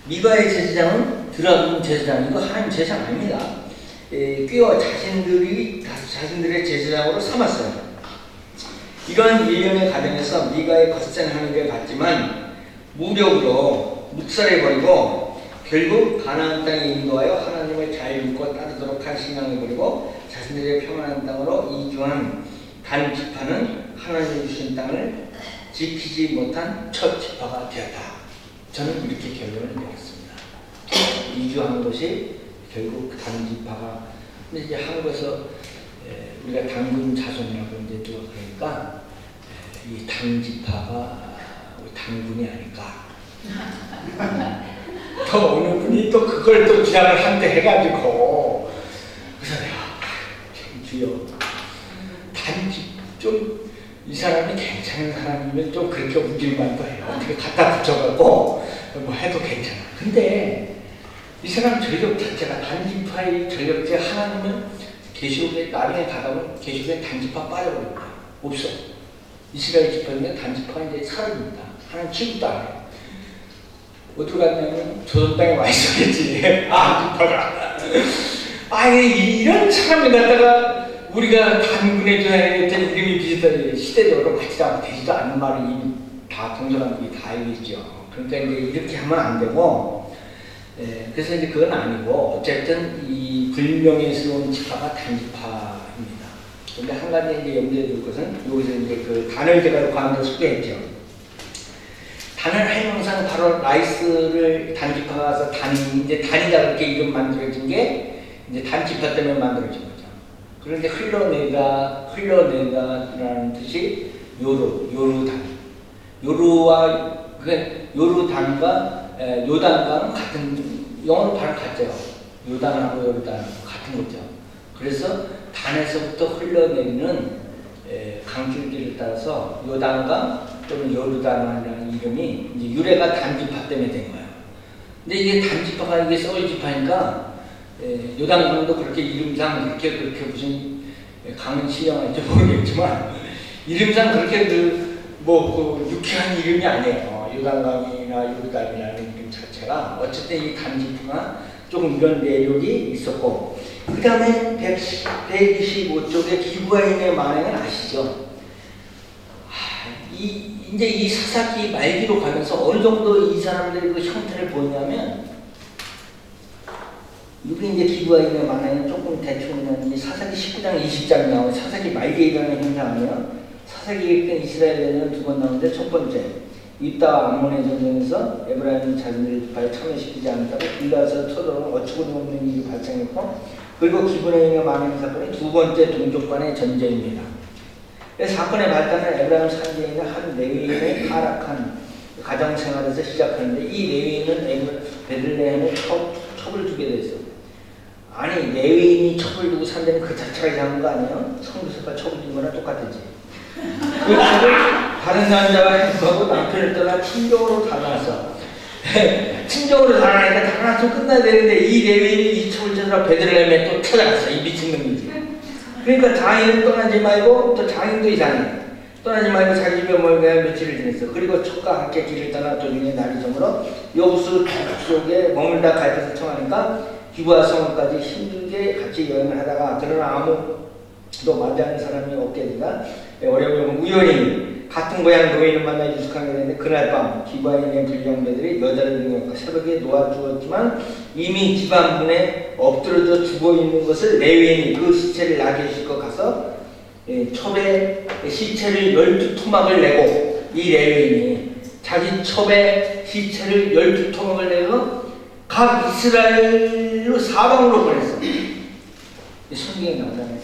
미가의 제사장은 드라빔 제사장, 이거 하나님 제사장 아닙니다. 끼워 자신들의 제사장으로 삼았어요. 이러한 일련의 과정에서 미가의 거센 항의를 받지만 무력으로 묵살해버리고 결국 가나안 땅에 인도하여 하나님을 잘 믿고 따르도록 한 신앙을 버리고 자신들의 평안한 땅으로 이주한 단 지파는 하나님이 주신 땅을 지키지 못한 첫 지파가 되었다. 저는 이렇게 결론을 내렸습니다. 이주한 것이 결국 단 지파가, 근데 이제 한국에서 우리가 당군 자손이라고 이제 또 그러니까 이 당지파가 당군이 아닐까. 또 어느 분이 또 그걸 또 주장을 한대 해가지고, 그래서 내가 주여 단지 좀 이 사람이 괜찮은 사람이면 좀 그렇게 움직일만도 해요. 어떻게 갖다 붙여갖고 뭐 해도 괜찮아. 근데 이 사람 전력 자체가 단지파의 전력제 하나님은 계시록에 나중에 가다보면 계시록에 단지파 빠져버릴 거야. 없어. 이스라엘 지파 중에 단지파가 이제 사라집니다. 하나님 취급도 안 해요. 어디로 갔냐면 조선 땅에 와 있었겠지. 단지파가. 이런 사람을 갖다가 우리가 단군해줘야 될 이름이 비슷하게 시대적으로 맞지도 되지도 않는 말을 이미 다 동서남북이 다 알고 있죠. 그러니까 이제 이렇게 하면 안 되고, 그래서 이제 그건 아니고, 어쨌든 이 불명예스러운 지파가 단지파입니다. 근데 한 가지 이제 염두에 둘 것은, 여기서 이제 그 단을 제가 과거에 소개했죠. 단을 해명상 바로 라이스를 단지파가 와서 이제 단이다 그렇게 이름 만들어진 게 이제 단지파 때문에 만들어진 거죠. 그런데 흘러내다라는 뜻이 요르단. 요르단과 요단과는 같은, 영어로 발음 같죠. 요단하고 요르단하고 같은 거죠. 그래서 단에서부터 흘러내리는 강줄기를 따라서 요단강 또는 요르단이라는 이름이 이제 유래가 단지파 때문에 된 거예요. 근데 이게 단지파가 이게 서울 지파니까 요단강도 그렇게 이름상 그렇게 무슨 강은 신령할지 모르겠지만 이름상 그렇게 그 유쾌한 이름이 아니에요. 요단강이나 요르단이라는 이름 자체가. 어쨌든 이 단지파가 조금 이런 내력이 있었고, 그 다음에 125쪽에 기브아인의 만행은 아시죠? 이제 이 사사기 말기로 가면서 어느 정도 이 사람들의 그 형태를 보냐면, 이게 이제 기브아인의 만행은 조금 대충 이 사사기 19장, 20장 나오는 사사기 말기에 일어나는 현상이에요. 사사기에 이스라엘에는 두 번 나오는데, 첫 번째, 이따와 암몬의 전쟁에서 에브라임 자손들을 참여시키지 않았다고 빌라에서 터도록 어처구니 없는 일이 발생했고, 그리고 기브아인의 만행 사건이 두 번째 동족간의 전쟁입니다. 사건의 발단은 에브라임 산지에 있는 한 레위인의 타락한 가정생활에서 시작하는데, 이 레위인은 베들레헴에 첩을 두게 됐어. 아니, 레위인이 첩을 두고 산다는 그 자체가 이상한 거 아니에요? 성교사가 첩을 둔 거랑 똑같았지. 그 첩을 다른 남자와 행복하고 남편을 떠나 친정으로 달아났어. 친정으로 달아나니까 달아나서 끝나야 되는데, 이 레위인이 이 첩을 쳐서 베들레헴에 또 찾아갔어. 이 미친놈이지. 그러니까 장인은 떠나지 말고, 또 장인도 이상해. 떠나지 말고 자기 집에 머물러 며칠을 지냈어. 그리고 첩과 함께 길을 떠나 도중에 날이 저물어 여부수 속에 머물다 갈것을 청하니까 기브아 성까지 힘들게 같이 여행을 하다가, 그러나 아무도 맞이하는 사람이 없게 되다 어려우면 우연히 같은 고향 노인을 만나 유숙하게 되는데, 그날 밤 기브아에 있는 불량배들이 여자를 능력과 새벽에 놓아주었지만 이미 집안문에 엎드러져 죽어있는 것을 레위인이 그 시체를 나게 싣고 가서 첩의 시체를 12토막을 내고, 이 레위인이 자기 첩의 시체를 12토막을 내고 각 이스라엘로 사방으로 보냈어. 성경에 나오잖아요.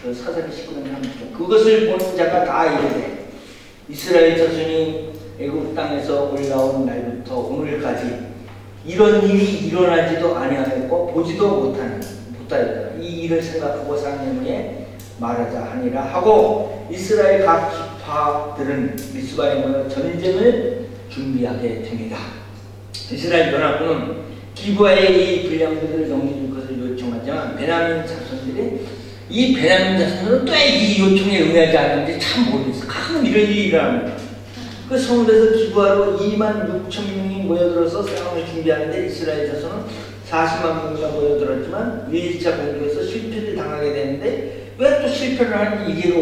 그 사사기 19장 30절. 그것을 보는 자가 다 이르되 이스라엘 자손이 애굽 땅에서 올라온 날부터 오늘까지 이런 일이 일어나지도 아니하였고 보지도 못하였다. 이 일을 생각하고 상념에 말하자 하니라 하고, 이스라엘 각 지파들은 미스바에 모여 전쟁을 준비하게 됩니다. 이스라엘 연합군은 기브아의 이 불량들을 넘겨줄 것을 요청하지만 베냐민 자손들이 이 베냐민 자손들은 또 이 요청에 응하지 않는지 참 모르겠어. 가끔 이런 일이 일어납니다. 그 성읍에서 기브아로 26,000명이 모여들어서 싸움을 준비하는데 이스라엘 자손은 40만 명이나 모여들었지만 1차 공격에서 실패를 당하게 되는데, 왜 또 실패를 하는지 이게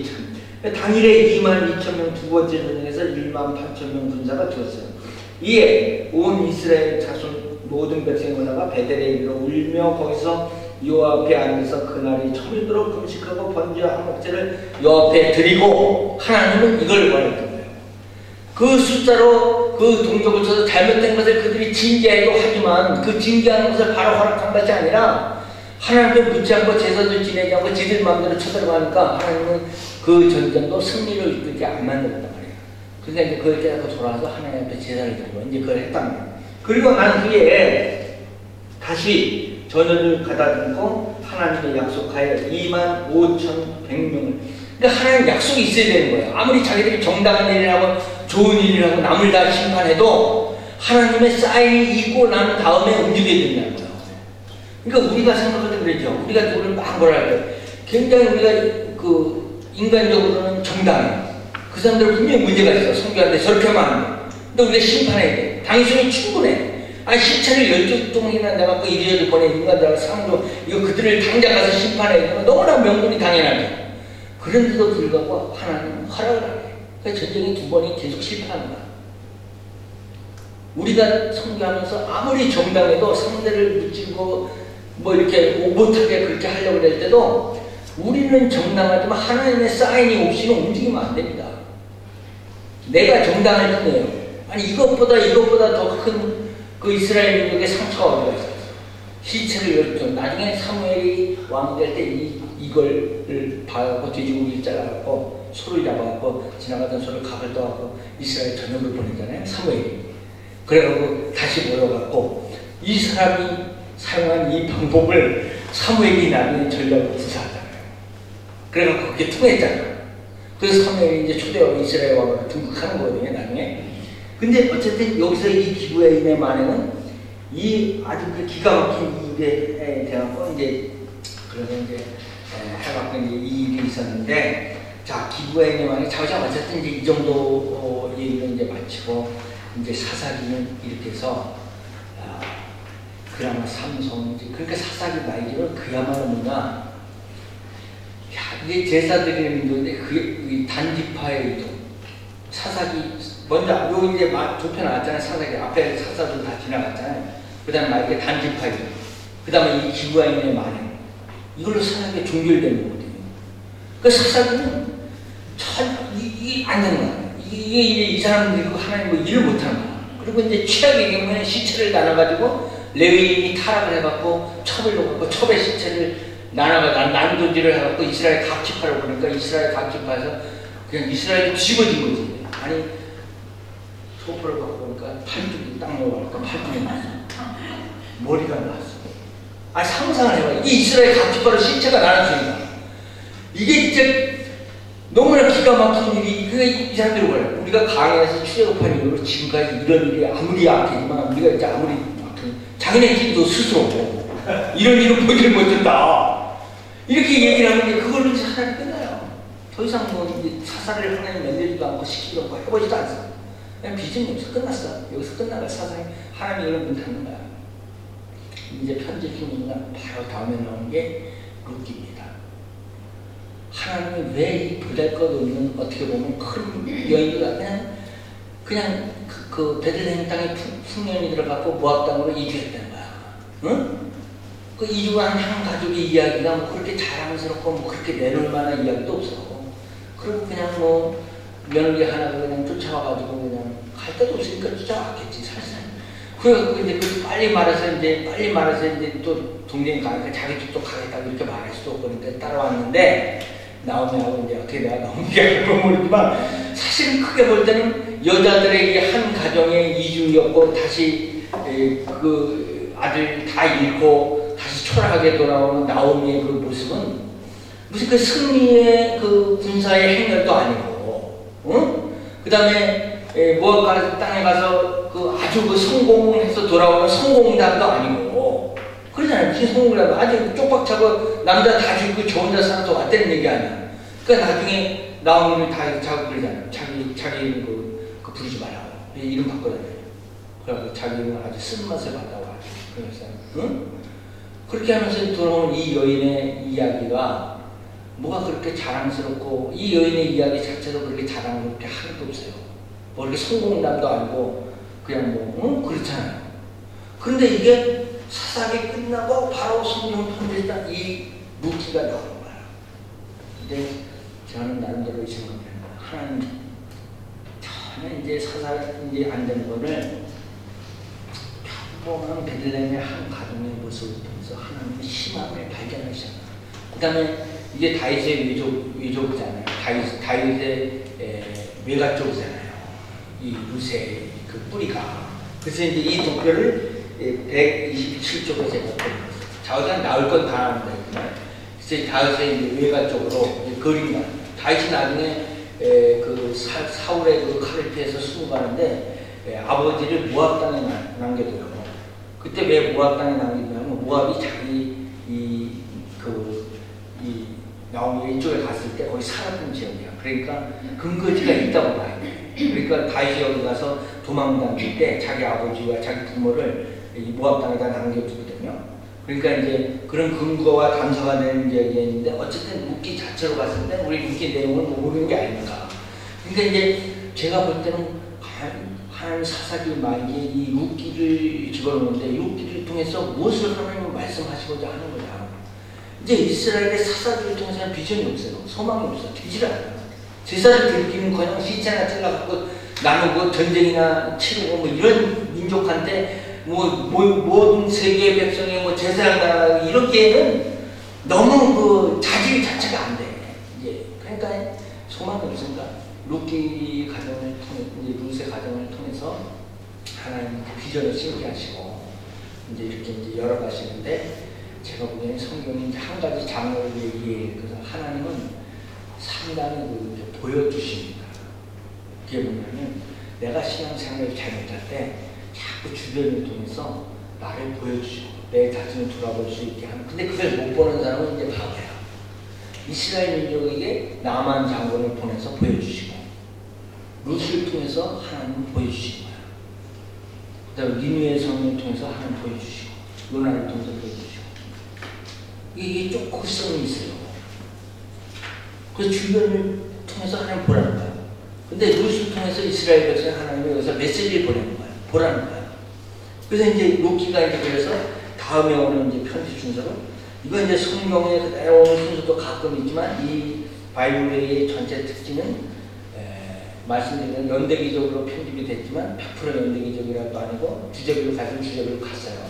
참. 당일에 22,000명 두 번째 전쟁에서 18,000명 군사가 죽었어요. 이에 온 이스라엘 자손 모든 백성이 올라가 베델에 이르러 울며 거기서 여호와 앞에 앉아서 그날이 초밀도록 금식하고 번제와 화목제를 여호와 앞에 드리고, 하나님은 이걸 원했던 거예요. 그 숫자로 그 동족을 쳐서 잘못된 것을 그들이 징계하기도 하지만 그 징계하는 것을 바로 허락한 것이 아니라 하나님을 묻지 않고 제사도 지내지 않고 지들 마음대로 쳐들어가니까 하나님은 그 전쟁도 승리를 이끌게 안 만들었단 말이에요. 그러니까 이제 그걸 깨닫고 돌아와서 하나님 앞에 제사를 드리고 이제 그걸 했단 말이에요. 그리고 난 후에 다시 전열을 가다듬고 하나님의 약속하에 25,100명을 그러니까 하나님 약속이 있어야 되는 거예요. 아무리 자기들이 정당한 일이라고 좋은 일이라고 남을 다 심판해도 하나님의 사인이 있고 난 다음에 움직여야 된다는 거예요. 그러니까 우리가 생각할 때 그러죠. 우리가 누구를 막 뭐라 할 때 굉장히 우리가 그 인간적으로는 정당해. 그 사람들 분명히 문제가 있어. 성교한테 저렇게 하면 안 돼. 근데 우리가 심판해야 돼. 당신이 충분해. 아니 신체를 12동이나 내가 그 이리저리 보낸 인간들하고 상조 이거 그들을 당장 가서 심판해야 되면 너무나 명분이 당연하죠. 그런데도 불구하고 하나님은 허락을 안 해. 그러니까 전쟁이 2번이 계속 실패하는 거야. 우리가 선교하면서 아무리 정당해도 상대를 무찌르고 뭐 이렇게 못하게 그렇게 하려고 할 때도 우리는 정당하지만 하나님의 사인이 없이는 움직이면 안 됩니다. 내가 정당할 뿐이에요. 아니 이것보다 더 큰 그 이스라엘 민족의 상처가 어디가 있어요? 시체를 열죠. 나중에 사무엘이 왕 될 때 이걸 봐갖고 돼지고기를 잘라갖고 소를 잡아갖고 지나가던 소를 각을 떠갖고 이스라엘 전역을 보내잖아요. 사무엘이. 그래갖고 다시 모여갖고 이 사람이 사용한 이 방법을 사무엘이 나중에 전략으로 구사하잖아요. 그래갖고 그게 통했잖아요. 그래서 사무엘이 이제 초대하고 이스라엘 왕으로 등극하는 거거든요. 나중에. 근데 어쨌든 여기서 이 기브야인의 만에는 이 아주 그 기가 막힌 일에 대해서 이제 그러면 이제 해갖고 이제 이 일이 있었는데 자 기브야인의 만에 자우자 어쨌든 이제 이 정도 얘기를 이제 마치고 이제 사사기는 이렇게 해서 그나마 삼손 그러니까 사사기 말기는 그야말로 뭐냐 이게 제사 드리는 민족인데 그게 단지파의 이동 사사기 먼저 여기 이제 좁혀 나왔잖아요. 사사기 앞에 사사도 다 지나갔잖아요. 그 다음에 말게 단지파의 이동 그 다음에 이 기브야인의 만행 이걸로 사사기가 종결되는 거거든요. 그 사사기는 이게 안 되는 거야. 이게 이제 이 사람들이 하나님 뭐 일을 못하는 거야. 그리고 이제 최악의 경우에 시체를 나눠가지고 레위인이 타락을 해갖고 첩을 놓고 첩의 시체를 난도질을 해갖고 이스라엘 각 지파를 보니까 이스라엘 각 지파에서 그냥 이스라엘이 뒤집어진 거지. 아니 소포를 갖고 보니까 팔뚝이 딱 넘어가니까 팔뚝이 나왔어. 머리가 나왔어. 아니 상상을 해봐. 이게 이스라엘 각 지파로 시체가 나눠지니까 이게 진짜 너무나 기가 막힌 일이 이 사람들이 뭐래. 우리가 강에서 출애굽한 이후로 지금까지 이런 일이 아무리 악하지만 우리가 이제 아무리 자기네끼리도 스스로 이런 일은 보지를 못했다. 이렇게 얘기를 하면 그걸로 이제 사람이 끝나요. 더 이상 뭐 이제 사사를 하나님 만들지도 않고 시키지도 않고 해보지도 않았어. 그냥 비전이 여기서 끝났어. 여기서 끝나가 사사에 하나님이 이걸 문 닫는 거야. 이제 편집 중이니까 바로 다음에 나오는 게 룻기입니다. 하나님이 왜 이 보잘것없는 어떻게 보면 큰 여인들가 그냥 그 베들레헴 땅에 풍년이 들어갔고 모압 땅으로 이주했다는 거야. 응? 그 이주한 한 가족의 이야기가 뭐 그렇게 자랑스럽고 뭐 그렇게 내놓을 만한 이야기도 없어. 그리고 그냥 뭐 며느리 하나가 그냥 쫓아와가지고 그냥 갈 데도 없으니까 쫓아왔겠지 사실은. 그래서 이제 그 빨리 말해서 이제 또 동생이 가니까 자기 집도 가겠다고 이렇게 말할 수도 없고 그러니까 따라왔는데 나오면하고 이제 어떻게 내가 너무 얘기할까 모르지만 사실은 크게 볼 때는 여자들에게 한 가정의 이주였고 다시 그 아들 다 잃고 다시 초라하게 돌아오는 나오미의 그 모습은 무슨 그 승리의 그 군사의 행렬도 아니고, 응? 그 다음에 모압 땅에 가서 그 아주 그 성공해서 돌아오는 성공담도 아니고, 그러잖아요. 무슨 성공이라도 아주 쪽박차고 남자 다 죽고 저 혼자 살아서 왔다는 얘기 아니야. 그러니까 나중에 나오미를 다 자꾸 그러잖아요. 자기 이름 그 부르지 말라고. 이름 바꿔다녀요. 그래서 자기 이름을 아주 쓴맛을 받다고 하죠. 그래서, 응? 그렇게 하면서 돌아온 이 여인의 이야기가 뭐가 그렇게 자랑스럽고 이 여인의 이야기 자체도 그렇게 자랑스럽게 하나도 없어요. 뭐 이렇게 성공담도 아니고 그냥 뭐 그렇잖아요. 그런데 이게 사사기 끝나고 바로 성경 편지했던 이 룻기가 나오는 거야. 근데 저는 나름대로 이 생각합니다. 하나님 전혀 이제 사사기 안 되는 거를 평범한 베들레헴의 한 가정의 모습을 통해서 하나님의 희망을 발견하셨다. 그 다음에 이게 다윗의 외족이잖아요. 다윗의 외가 쪽이잖아요. 이 룻의 그 뿌리가. 그래서 이제 이 도표를 127쪽에 제가 자우가 나올 건 다 나온다. 그래서 다윗의 외가 쪽으로 그린 거야. 다윗이 나중에 그 사울의 그 칼을 피해서 숨어가는데 아버지를 모압 땅에 남겨둬요. 그때 왜 모압 땅에 남기냐면 모압이 자기 나오미 이쪽에 갔을 때 거기 살았던 지역이야. 그러니까 근거지가 있다고 봐요. 그러니까 다윗이 여기 가서 도망다닐 때 자기 아버지와 자기 부모를 이 모압 땅에다 남겨두거든요. 그러니까 이제 그런 근거와 단서가 되는 지역이 있는데 어쨌든 룻기 자체로 봤을 때 우리 룻기 내용을 모르는 게 아닌가. 그러니까 이제 제가 볼 때는 하나님 사사기 말기에 이 룻기를 집어넣는데 룻기를 통해서 무엇을 하나님은 말씀하시고자 하는 거냐. 이제 이스라엘의 사사기를 통해서는 비전이 없어요. 소망이 없어요. 되지를 않아요. 제사를 드리기는커녕 시체나 잘라갖고 나누고 전쟁이나 치르고 뭐 이런 민족한테 모든 세계 백성의 제사나 이렇게는 너무 그 자질 자체가 안 돼. 이제 그러니까 소망이 없으니까 룻기 가정을 통해 이제 룻의 가정을 통해서 하나님 그 비전을 신기하시고 이제 이렇게 이제 열어가시는데. 제가 보기에는 성경이 이제 한 가지 장르를 얘기해요. 그래서 하나님은 상당히 보여주십니다. 그게 뭐냐면 내가 신앙생활을 잘못할 때 자꾸 주변을 통해서 나를 보여주시고 내 자신을 돌아볼 수 있게 하는. 근데 그걸 못 보는 사람은 이제 바보야. 이스라엘 민족에게 나만 장군을 보내서 보여주시고 룻을 통해서 하나님은 보여주신 거야. 그 다음에 니느웨 성을 통해서 하나님 보여주시고 요나를 통해서 보여주시고 이게 좀 고성이 있어요. 그 주변을 통해서 하나님 보라는 거예요. 근데 룻을 통해서 이스라엘 백성이 하나님이 여기서 메시지를 보내는 거예요. 보라는 거예요. 그래서 이제 룻기가 이제 그래서 다음에 오는 이제 편지 순서로 이건 이제 성경에 오는 순서도 가끔 있지만 이 바이블의 전체 특징은 말씀드린 연대기적으로 편집이 됐지만 100% 연대기적이라도 아니고 주제별로 가진 주제별로 갔어요.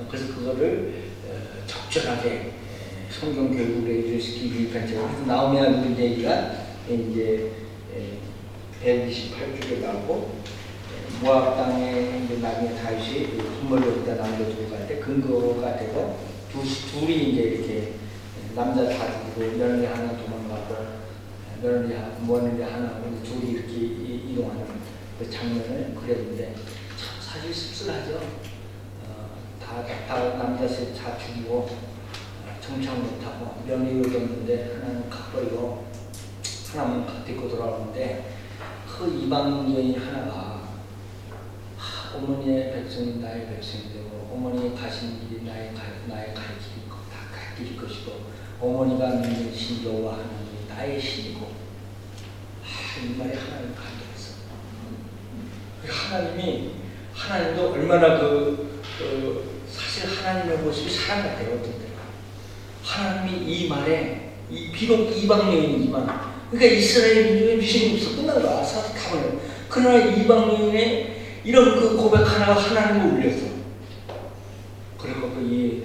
그래서 그거를 적절하게 성경 교육을 이루시기 위한 제가 그래서 나오미와 룻 얘기가 이제 128쪽에 나오고 모압 땅에 이제 나중에 다윗이 분물로부터 남겨두고 갈 때 근거가 되고 둘이 이제 이렇게 남자 다 죽고 며느리 하나 도망가고 며느리 하나 둘이 이렇게 이동하는 그 장면을 그렸는데 참 사실 씁쓸하죠. 다 남자 셋 다 죽이고 정착 못하고 며느리 얻었는데 하나는 갓버리고 하나는 갓 데리고 돌아오는데 그 이방 여인 하나가 어머니의 백성이 나의 백성이 되고 어머니의 가신 길이 나의 갈 길이 다 갈 길일 것이고 어머니가 믿는 신 여호와 하나님이 나의 신이고 이 말이 하나님 감동했어. 하나님도 얼마나 사실 하나님의 모습이 사람 같아요. 어떤 때가 하나님이 이 말에 비록 이방 여인이지만 그러니까 이스라엘 민족의 미션이 없어 끝난 거야. 사사타문을. 그러나 이방 여인의 이런 그 고백 하나가 하나님을 울렸어. 그리고 이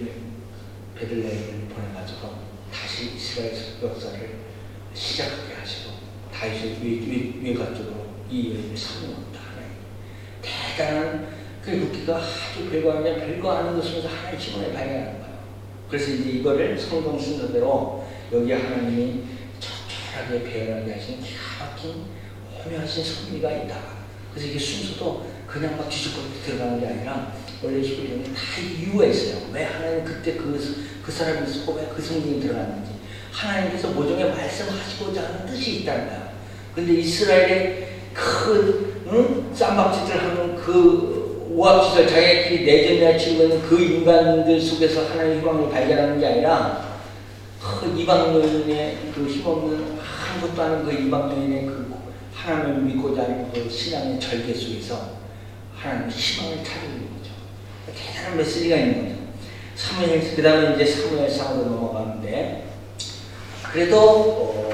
베들레헴을 보내가지고 다시 이스라엘 역사를 시작하게 하시고 다윗의 외가 쪽으로 이 여인을 사모합니다. 대단한 그 룻기가 아주 별거 아니냐 별거 아닌 것을 하나님의 시간에 발견하는 거예요. 그래서 이제 이거를 성경 순서대로 여기 하나님이 적절하게 배열하게 하신 기가 막힌 오묘하신 섭리가 있다. 그래서 이게 순서도 그냥 막 뒤집고 들어가는 게 아니라 원래 히브리어는 다 이유가 있어요. 왜 하나님 그때 그 사람이 있었고 왜 그 성경이 들어갔는지 하나님께서 모종에 말씀하시고자 하는 뜻이 있다는 거야. 근데 이스라엘의 큰 쌈박짓을 하는 그 오합지졸 자기들끼리 내전이나 치르고 있는 그 인간들 속에서 하나님의 희망을 발견하는 게 아니라 그 이방 여인의 그 힘없는 아무것도 아닌 그 이방 여인의 그 하나님을 믿고자 하는 그 신앙의 절개 속에서 하나님의 희망을 찾는 거죠. 대단한 메시지가 있는 거죠. 그 다음에 이제 사무엘상으로 넘어가는데 그래도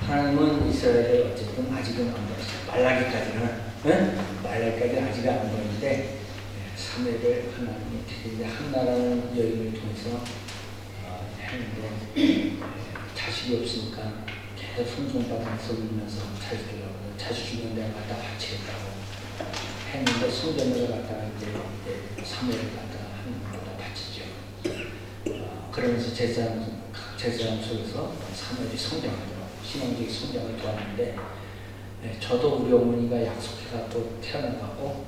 하나님은 이스라엘을 어쨌든 아직은 안 보였어요. 말라기까지는 아직은 안 보이는데 사무엘을 하나님이 특히 한나라는 여인을 통해서 했는데 자식이 없으니까 계속 손손바닥에서 울면서 자식 주는 데를 갖다 바치겠다고 했는데 성전을 갖다가 이제 사무엘을 갖다가 하나님보다 바치죠. 그러면서 제사장 속에서 사무엘이 성장하더라고요. 신앙적 성장을 도왔는데 저도 우리 어머니가 약속해갖고 태어나가고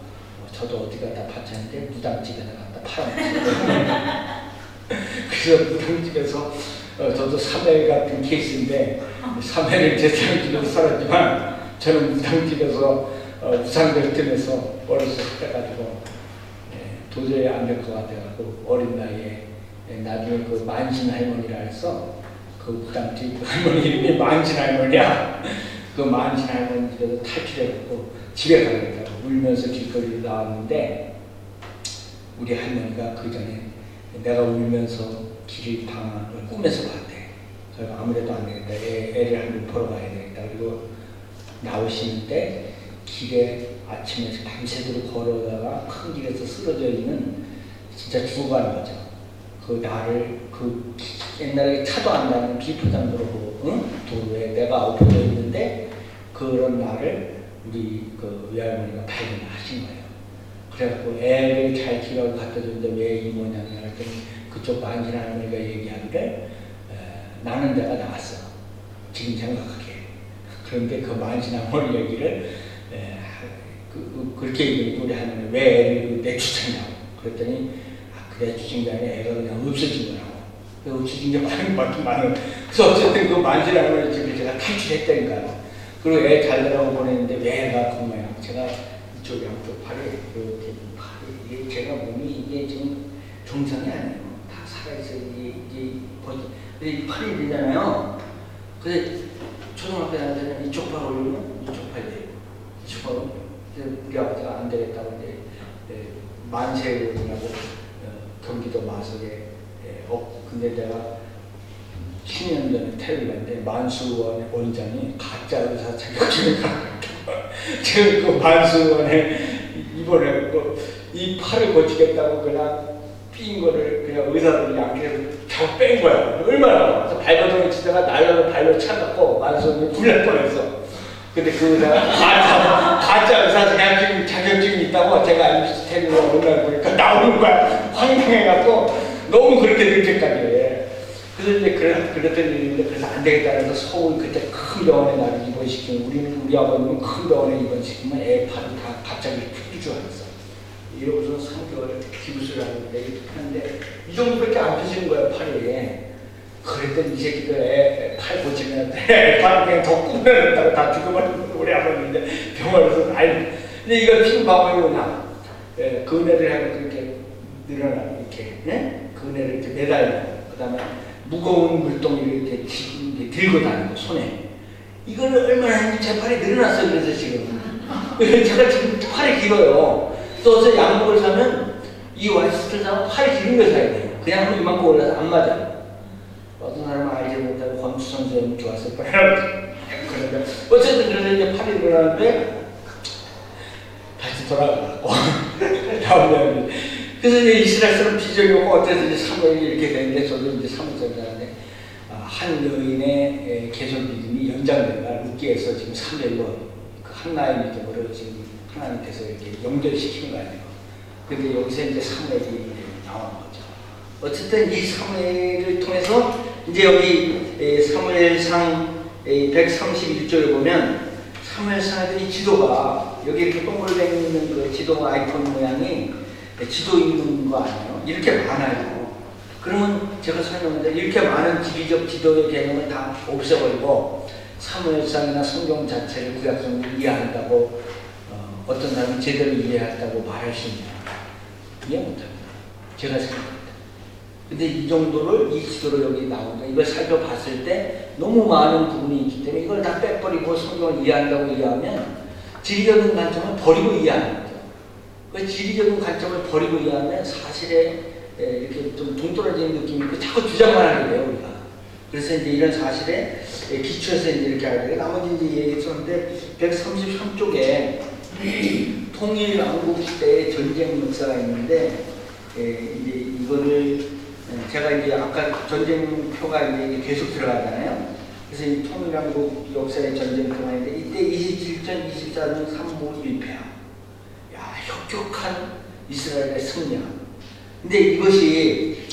저도 어디 가다 봤자는데 무당집에다 갖다 팔아먹었어요. 그래서 무당집에서 저도 사매 같은 케이스인데 사매를 제 사랑집에서 살았지만 저는 무당집에서 우상들 틈에서 어려서 해가지고 도저히 안 될 것 같아가지고 어린 나이에 나중에 그 만신 할머니라 해서 그 무당집 할머니 이름이 만신 할머니야. 그 만신 할머니 집에서 탈출해갖고 집에 가야겠다고 울면서 길거리로 나왔는데 우리 할머니가 그 전에 내가 울면서 길 방안을 꿈에서 봤대. 그래서 아무래도 안 되겠다. 애를 한번 보러 가야 되겠다. 그리고 나오시는데 길에 아침에 밤새도록 걸어다가 큰 길에서 쓰러져 있는 진짜 죽어가는 거죠. 그 나를 그 옛날에 차도 안 나는 비포장도로 도로에 내가 엎어져 있는데 그런 나를 우리 그 외할머니가 발견하신 거예요. 그래갖고 애를 잘 키우고 갖다 줬는데 왜 이모냐냐 했더니 그쪽 만진 할머니가 얘기하기를 나는 내가 나왔어. 지금 생각하기에. 그런데 그 만진 할머니 얘기를 그렇게 얘기해. 우리 할머니 왜 애를 내쫓았냐고. 그랬더니 그래 주신 게 아니라 애가 그냥 없어진 거라고. 그 없어진 게 많은. 그래서 어쨌든 그 만진 할머니 집에 제가 탈출했다니까요. 그리고 애 잘 되라고 보냈는데 왜 애가 그 모양. 제가 이쪽 양쪽 팔에 이게 제가 몸이 이게 지금 정상이 아니에요. 다 살아있어요. 이게 이 팔이 되잖아요. 근데 초등학교 다닐 때는 이쪽 팔 올리면 이쪽 팔이 돼요. 이쪽 팔 올리면. 우리 아버지가 안 되겠다고 이제 만세라고 경기도 마석에 근데 내가 10년 전에 테레비 봤는데 만수원 원장이 가짜 의사 자격증을 지금 그 만수원에 입원해갖고 이 팔을 고치겠다고 그냥 삔 거를 그냥 의사들이 양쪽에서 자꾸 뺀 거야. 얼마나. 그래서 발버둥을 치다가 날로 발로 차갖고 만수원이 불날 뻔했어. 근데 그 의사가 가짜 의사 자격증이 있다고 제가 테레비에 올라가 보니까 나오는 거야. 황당해갖고 너무 그렇게 늦게까지 해. 그래서 이제 그랬던 일인데 그래서 안 되겠다 해서 서울 그때 큰 병원에 나를 입원시키면 우리 아버님은 큰 병원에 입원시키면 애 팔을 다 갑자기 풀릴 줄 알았어. 이러고서 3개월 기부술을 하는데 이 정도밖에 안 펴지는 거야 팔이. 그랬더니 이 새끼들 팔 고치면 팔 그냥 더 꾸며낸다고 다 죽어버리는 우리 아버님인데 병원에서 아니 근데 이걸 핀 방법이구나. 그 은혜를 하고 그렇게 늘어나 이렇게 그 은혜를 이렇게 매달고 그 다음에 무거운 물동이를 이렇게 들고 다니고 손에 이걸 얼마나 했는지 제 팔이 늘어났어요. 그래서 지금 제가 지금 팔이 길어요. 또 어서 양복을 사면 이 와이스트를 사면 팔이 길은 걸 사야 돼요. 그냥 이만큼 올라서 안 맞아요. 어떤 사람은 알지 못하고 권투 선수는 좋았을 거라고 그런데 어쨌든 그래서 이제 팔이 늘어나는데 다시 돌아가고 나오면 그래서 이제 이스라엘 사람 비전이 오고 어때서 이제 사무엘이 이렇게 되는데 저도 이제 사무엘자인데 한 여인의 개선 믿음이 연장된다. 룻기에서 지금 사무엘로 그 한나의 믿음으로 지금 하나님께서 이렇게 연결시키는 거 아니에요. 근데 여기서 이제 사무엘이 나오는 거죠. 어쨌든 이 사무엘을 통해서 이제 여기 사무엘상 131쪽에 보면 사무엘상의 이 지도가 여기 이렇게 동글뱅이 있는 그 지도 아이콘 모양이 지도 있는 거 아니에요? 이렇게 많아요. 그러면 제가 설명했는데 이렇게 많은 지리적 지도의 개념을 다 없애버리고 사무엘상이나 성경 자체를 구약성을 이해한다고 어떤 사람이 제대로 이해한다고 말할 수 있냐? 이해 못합니다. 제가 생각합니다. 근데 이 정도를 이 지도로 여기 나온다. 이걸 살펴봤을 때 너무 많은 부분이 있기 때문에 이걸 다 빼버리고 성경을 이해한다고 이해하면 지리적인 관점을 버리고 이해하는 거죠. 그 지리적인 관점을 버리고 이해하면 사실에 이렇게 좀 동떨어지는 느낌이 있고 자꾸 주장만 하게 돼요, 우리가. 그래서 이제 이런 사실에 기초해서 이제 이렇게 하게 돼요. 나머지 이제 얘기했었는데 133쪽에 통일왕국 시대의 전쟁 역사가 있는데 이제 이거를 제가 이제 아까 전쟁표가 이제 계속 들어가잖아요. 그래서 이 통일왕국 역사의 전쟁표가 있는데 이때 27전, 24전, 3무 1패야. 야, 혁혁한 이스라엘의 승리야. 근데 이것이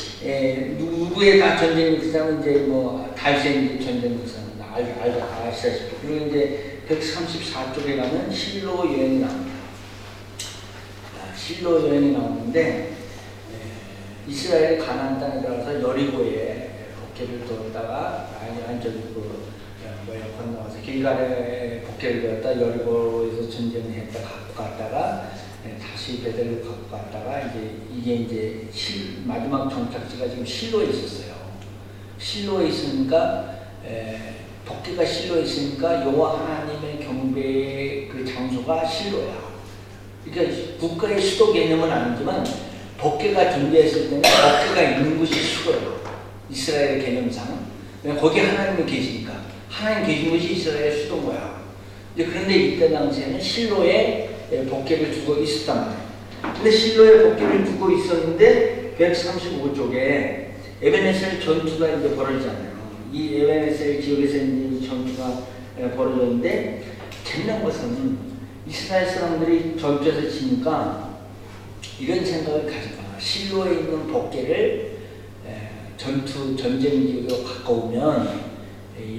누구의 다 전쟁 역사는 이제 뭐 다윗의 전쟁 역사는 아시다시피. 그리고 이제 134쪽에 가면 실로 여행이 나옵니다. 실로 여행이 나오는데 이스라엘 가나안 땅에 들어가서 여리고에 복개를 두었다가 안쪽으로 건너가서 길갈에 복개를 두었다 여리고에서 전쟁을 했다 갖고 갔다가 다시 베델로 갖고 갔다가 이게 마지막 정착지가 지금 실로에 있었어요. 실로에 있으니까 복개가 실로에 있으니까 여호와 하나님의 경배의 그 장소가 실로야. 그러니까 국가의 수도 개념은 아니지만 복개가 존재했을 때는 복개가 있는 곳이 수도예요. 이스라엘의 개념상. 거기 하나님이 계시니까. 하나님 계신 곳이 이스라엘의 수도인 거야. 그런데 이때 당시에는 실로에 복개를 두고 있었단 말이에요. 근데 실로에 복개를 두고 있었는데 135쪽에 에벤에셀 전투가 이제 벌어지잖아요. 이 에벤에셀 지역에서 이제 전투가 벌어졌는데 재미난 것은 이스라엘 사람들이 전투에서 지니까 이런 생각을 가진 거야. 실로에 있는 복개를 전쟁 지역으로 가까우면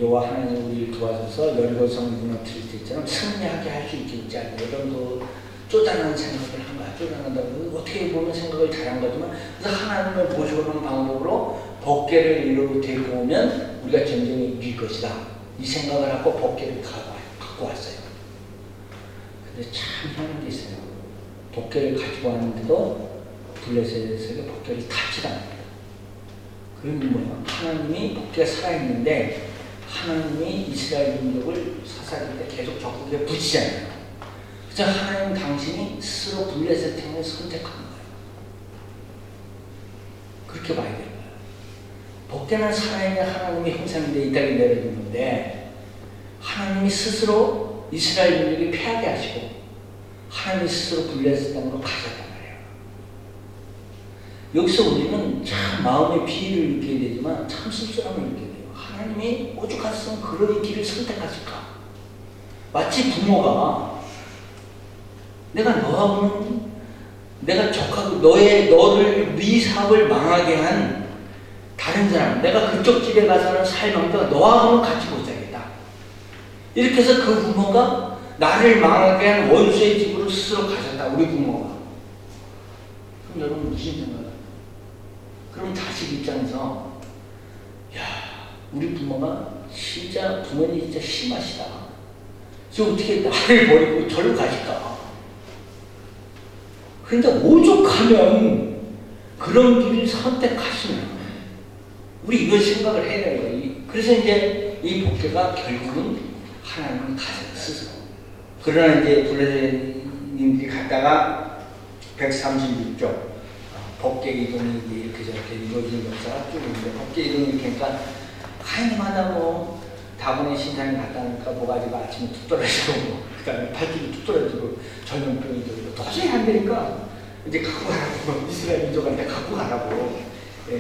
여호와 하나님 우리를 도와줘서 여리고성을 무너뜨릴 때처럼 승리하게 할 수 있겠지 않냐 이런 쪼잔한 생각을 한 거야. 쪼잔하다고 어떻게 보면 생각을 잘한 거지만 그래서 하나님을 모셔오는 방법으로 복개를 이루고 데리고 오면 우리가 전쟁에 이길 것이다. 이 생각을 하고 복개를 갖고 왔어요. 근데 참 희한한 게 있어요. 복개를 가지고 왔는데도 블레셋에게 복개를 타지 않습니다. 그건 뭐야? 하나님이 복개가 살아있는데 하나님이 이스라엘 민족을 사사기 때 계속 적국에 붙이잖아요. 그래서 하나님 당신이 스스로 블레셋을 선택한 거예요. 그렇게 봐야 돼요. 복개는 살아있는 하나님의 형상이 이 땅에 내려주는데 하나님이 스스로 이스라엘 민족이 패하게 하시고 하나님이 스스로 블레셋 땅으로 가셨단 말이에요. 여기서 우리는 참 마음의 비위를 느끼게 되지만 참 씁쓸함을 느끼게 돼요. 하나님이 오죽했으면 그런 길을 선택하실까? 마치 부모가 내가 너하고는 내가 적하고 너를 네 사업을 망하게 한 다른 사람 내가 그쪽 집에 가서는 살만큼 너하고는 같이 못 살겠다. 이렇게 해서 그 부모가 나를 망하게 한 원수의 집으로 스스로 가셨다. 우리 부모가. 그럼 여러분 무슨 생각이에요? 그럼 자식 입장에서 야 우리 부모가 진짜 부모님이 진짜 심하시다. 저 어떻게 나를 버리고 저를 가실까? 그러니까 오죽하면 그런 길을 선택하시면 우리 이걸 생각을 해야 되는 거예요. 그래서 이제 이 복개가 결국은 하나님을 가져요 스스로. 그러나 이제 블레셋님들이 갔다가 136쪽 복개 이동이 이렇게 저렇게 이루어지는 역사가 쭉 있는데 복개 이동이 이렇게 하니까 하나님마다 뭐 다분의 신상이 갔다니까 모가지가 아침에 툭 떨어지고 그 다음에 팔뚝이 툭 떨어지고 전염병이 들고 도저히 안 되니까 이제 갖고 가라고 이스라엘 민족한테 갖고 가라고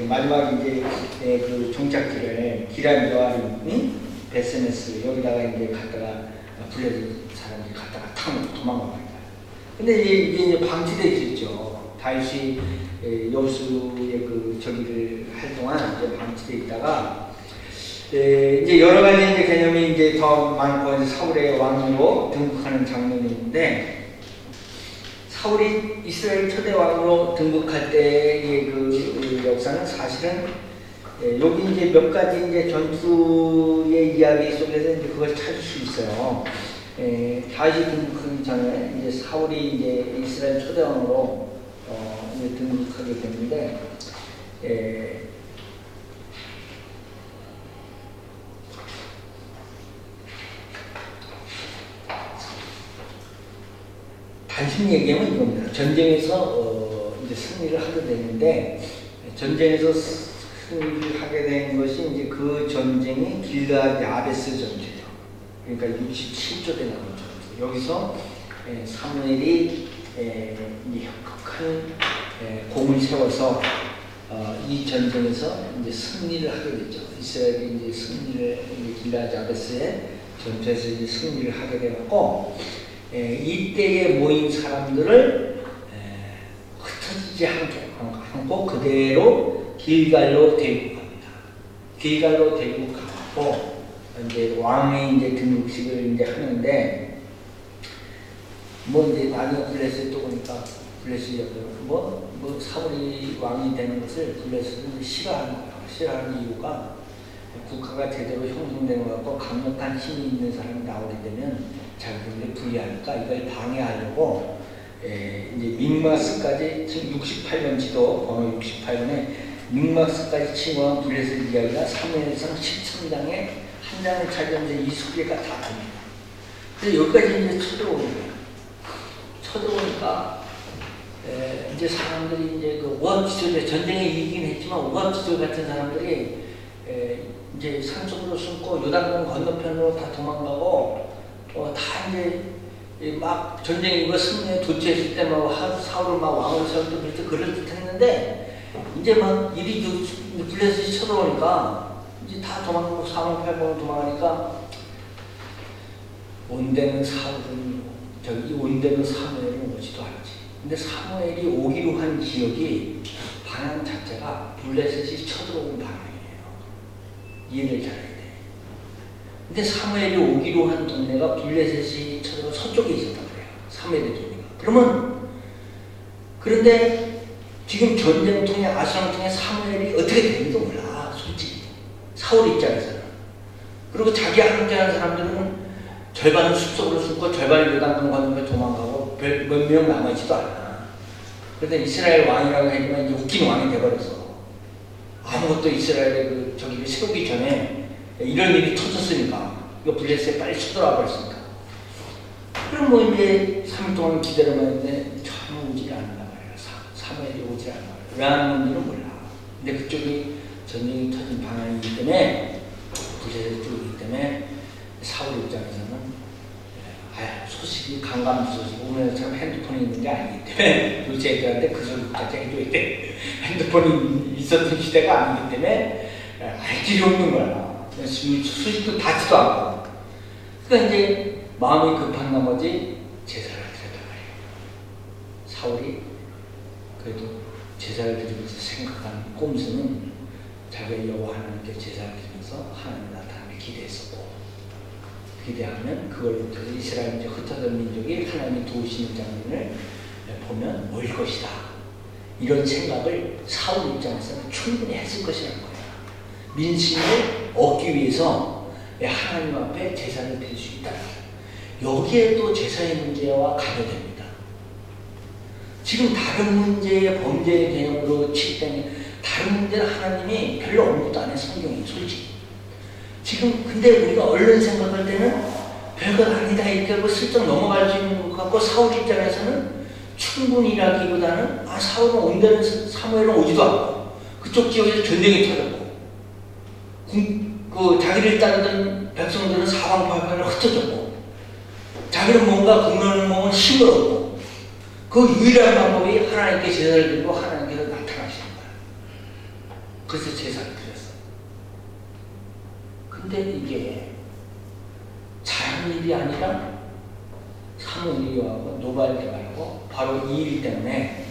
마지막 이제 그 종착지를 기란 여아림 베스메스 여기다가 이제 갔다가 블레셋 사람들이 갔다가 탕 도망갑니다. 근데 이게 이제 방치되어 있었죠. 다윗이 여호수의 그 저기를 할 동안 이제 방치되어 있다가 이제 여러 가지 이제 개념이 이제 더 많고 이제 사울의 왕으로 등극하는 장면이 있는데 사울이 이스라엘 초대 왕으로 등극할 때의 그 역사는 사실은 여기 이제 몇 가지 이제 전투의 이야기 속에서 이제 그걸 찾을 수 있어요. 다윗이 등극하기 전에 이제 사울이 이제 이스라엘 초대 왕으로 이제 등극하게 됐는데 단순히 얘기하면 이겁니다. 전쟁에서 이제 승리를 하게 되는데 전쟁에서 승리를 하게 된 것이 이제 그 전쟁이 길르앗 야베스 전투예요. 그러니까 67조 때 나온 전투. 여기서 사무엘이 큰 공을 세워서 이 전쟁에서 이제 승리를 하게 되죠. 이스라엘이 이제 승리를 길르앗 야베스의 전투에서 이제 승리를 하게 되고. 이때에 모인 사람들을 흩어지지 않고 그대로 길갈로 데리고 갑니다. 길갈로 데리고 가고 이제 왕의 이제 등극식을 이제 하는데, 뭐 이제 나중에 블레셋 또 보니까 블레셋이 뭐 사울이 왕이 되는 것을 블레셋은 싫어하는 거예요. 싫어하는 이유가 국가가 제대로 형성되는 것 같고 강력한 힘이 있는 사람이 나오게 되면 자기들이 불리하니까 이걸 방해하려고 이제 믹마스까지 지금 68번 지도 번호 68번에 믹마스까지 침공한 블레셋 이야기가 사무엘상 13장에 한 장을 차지하면서 이 소리가 다 됩니다. 그래서 여기까지 이제 쳐들어오는 거예요. 쳐들어오니까 이제 사람들이 이제 그 오합지졸 전쟁에 이기긴 했지만 오합지졸 같은 사람들이 이제 산속으로 숨고 요단강 건너편으로 다 도망가고 다 이제 막 전쟁에 이거 승리에 도취했을 때 막 사울을 막 왕으로 세우고 그럴 듯 했는데 이제 막 일이 블레셋이 쳐들어오니까 이제 다 도망가고 사방팔방으로 도망가니까 온데는 사울은 저기 온데는 사무엘은 오지도 않지. 근데 사무엘이 오기로 한 지역이 방향 자체가 블레셋이 쳐들어온 방향이에요. 이해를 잘해야 돼. 근데 사무엘이 오기로 한 동네가 블레셋이 쳐들어 서쪽에 있었단 말이에요. 사무엘의 동네가. 그러면 그런데 지금 전쟁통에 아수랑통에 사무엘이 어떻게 되는지도 몰라. 솔직히 사울 입장에서는. 그리고 자기 함께하는 사람들은 절반은 숲속으로 숨고 절반은 요단강 건너며 도망가고 몇 명 남아있지도 않아. 그런데 이스라엘 왕이라고 하지만 이제 웃긴 왕이 돼버렸어. 아무것도 이스라엘에 저기 세우기 전에 이런 일이 터졌으니까 이거 블레셋에 빨리 쳐들어와 버렸으니까. 그럼 뭐 이제 3일 동안 기다려만 했는데 전혀 오질 않는단 말이야. 사무엘이 오질 않는 거야. 왜 안 오는지는 몰라. 근데 그쪽이 전쟁이 터진 방향이기 때문에 블레셋 쪽이기 때문에 사울 입장에서는 소식이 강감 소식 오늘처럼 핸드폰이 있는 게 아니기 때문에 우리 애들한테 그 소리까지 해줘야 돼. 핸드폰이 있었던 시대가 아니기 때문에 알 길이 없는 거야. 소식도 닿지도 않고. 그러니까 이제 마음이 급한 나머지 제사를 드렸단 말이에요. 사울이 그래도 제사를 드리면서 생각한 꼼수는 자기 여호와 하나님께 제사를 드리면서 하나님 나타나길 기대했었고, 기대하면 그걸로 이스라엘 이제 흩어진 민족이 하나님이 도우시는 장면을 보면 모일 것이다. 이런 생각을 사울 입장에서는 충분히 했을 것이라는 거예요. 민심을 얻기 위해서 하나님 앞에 제사를 드릴 수 있다. 여기에 또 제사의 문제와 가려됩니다. 지금 다른 문제의 범죄의 개념으로 칠 때는 다른 문제는 하나님이 별로 언급도 안 해, 성경이 솔직히. 지금 근데 우리가 얼른 생각할 때는 별것 아니다 이렇게 하고 슬쩍 넘어갈 수 있는 것 같고, 사울 입장에서는 충분히라기보다는 사울은 온다는 사무엘은 오지도 않고 그쪽 지역에서 전쟁이 터졌고 그 자기를 따르던 백성들은 사방팔방으로 흩어졌고 자기는 뭔가 국론을 먹은 힘을 얻고 그 유일한 방법이 하나님께 제사를 드리고 하나님께서 나타나시는 거야. 그래서 제사를 드렸어. 근데 이게 자연 일이 아니라 사무엘이 와서 노발대가라고 바로 이 일 때문에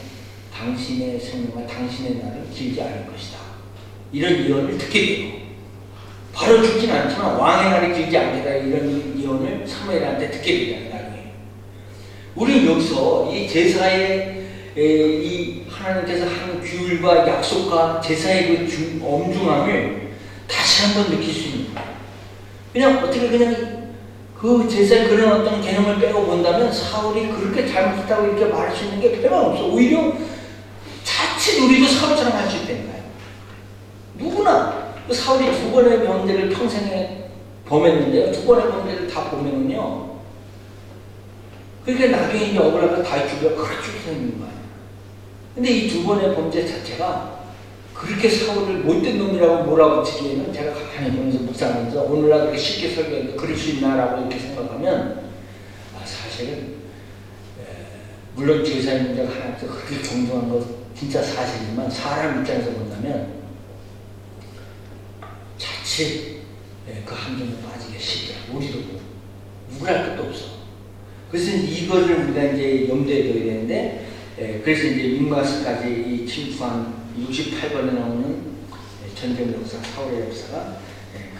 당신의 생명과 당신의 날을 길지 않을 것이다. 이런 예언을 듣게 돼요. 바로 죽진 않지만 왕의 날이 길지 않겠다. 이런 예언을 사무엘한테 듣게 되잖아요. 나중에. 우리는 여기서 이 제사의 이 하나님께서 한 규율과 약속과 제사의 그 엄중함을 다시 한번 느낄 수 있는 거예요. 그냥 어떻게 그냥 그 제사의 그런 어떤 개념을 빼고 본다면 사울이 그렇게 잘못했다고 이렇게 말할 수 있는 게 별로 없어. 오히려 자칫 우리도 사울처럼 할 수 있다는 거예요. 누구나 사울이 2번의 범죄를 평생에 범했는데요. 2번의 범죄를 다 보면은요. 그러니까 나중에 이제 억울하게 다 죽여 그렇게 생긴 거예요. 근데 이 2번의 범죄 자체가 그렇게 사울을 못된 놈이라고 몰아붙이기에는 제가 가만히 보면서 묵상하면서 오늘날 그렇게 쉽게 설명해도 그럴 수 있나라고 이렇게 생각하면 사실은 물론 제사의 문제가 하나님께서 그렇게 경중한 것 진짜 사실이지만 사람 입장에서 본다면 자칫 그 함정에 빠지기 쉽더라. 우리도 누구랄 것도 없어. 그래서 이거를 우리가 이제 염두에 둬야 되는데 그래서 이제 믹마스까지 이 침투한 68번에 나오는 전쟁 역사, 사울의 역사가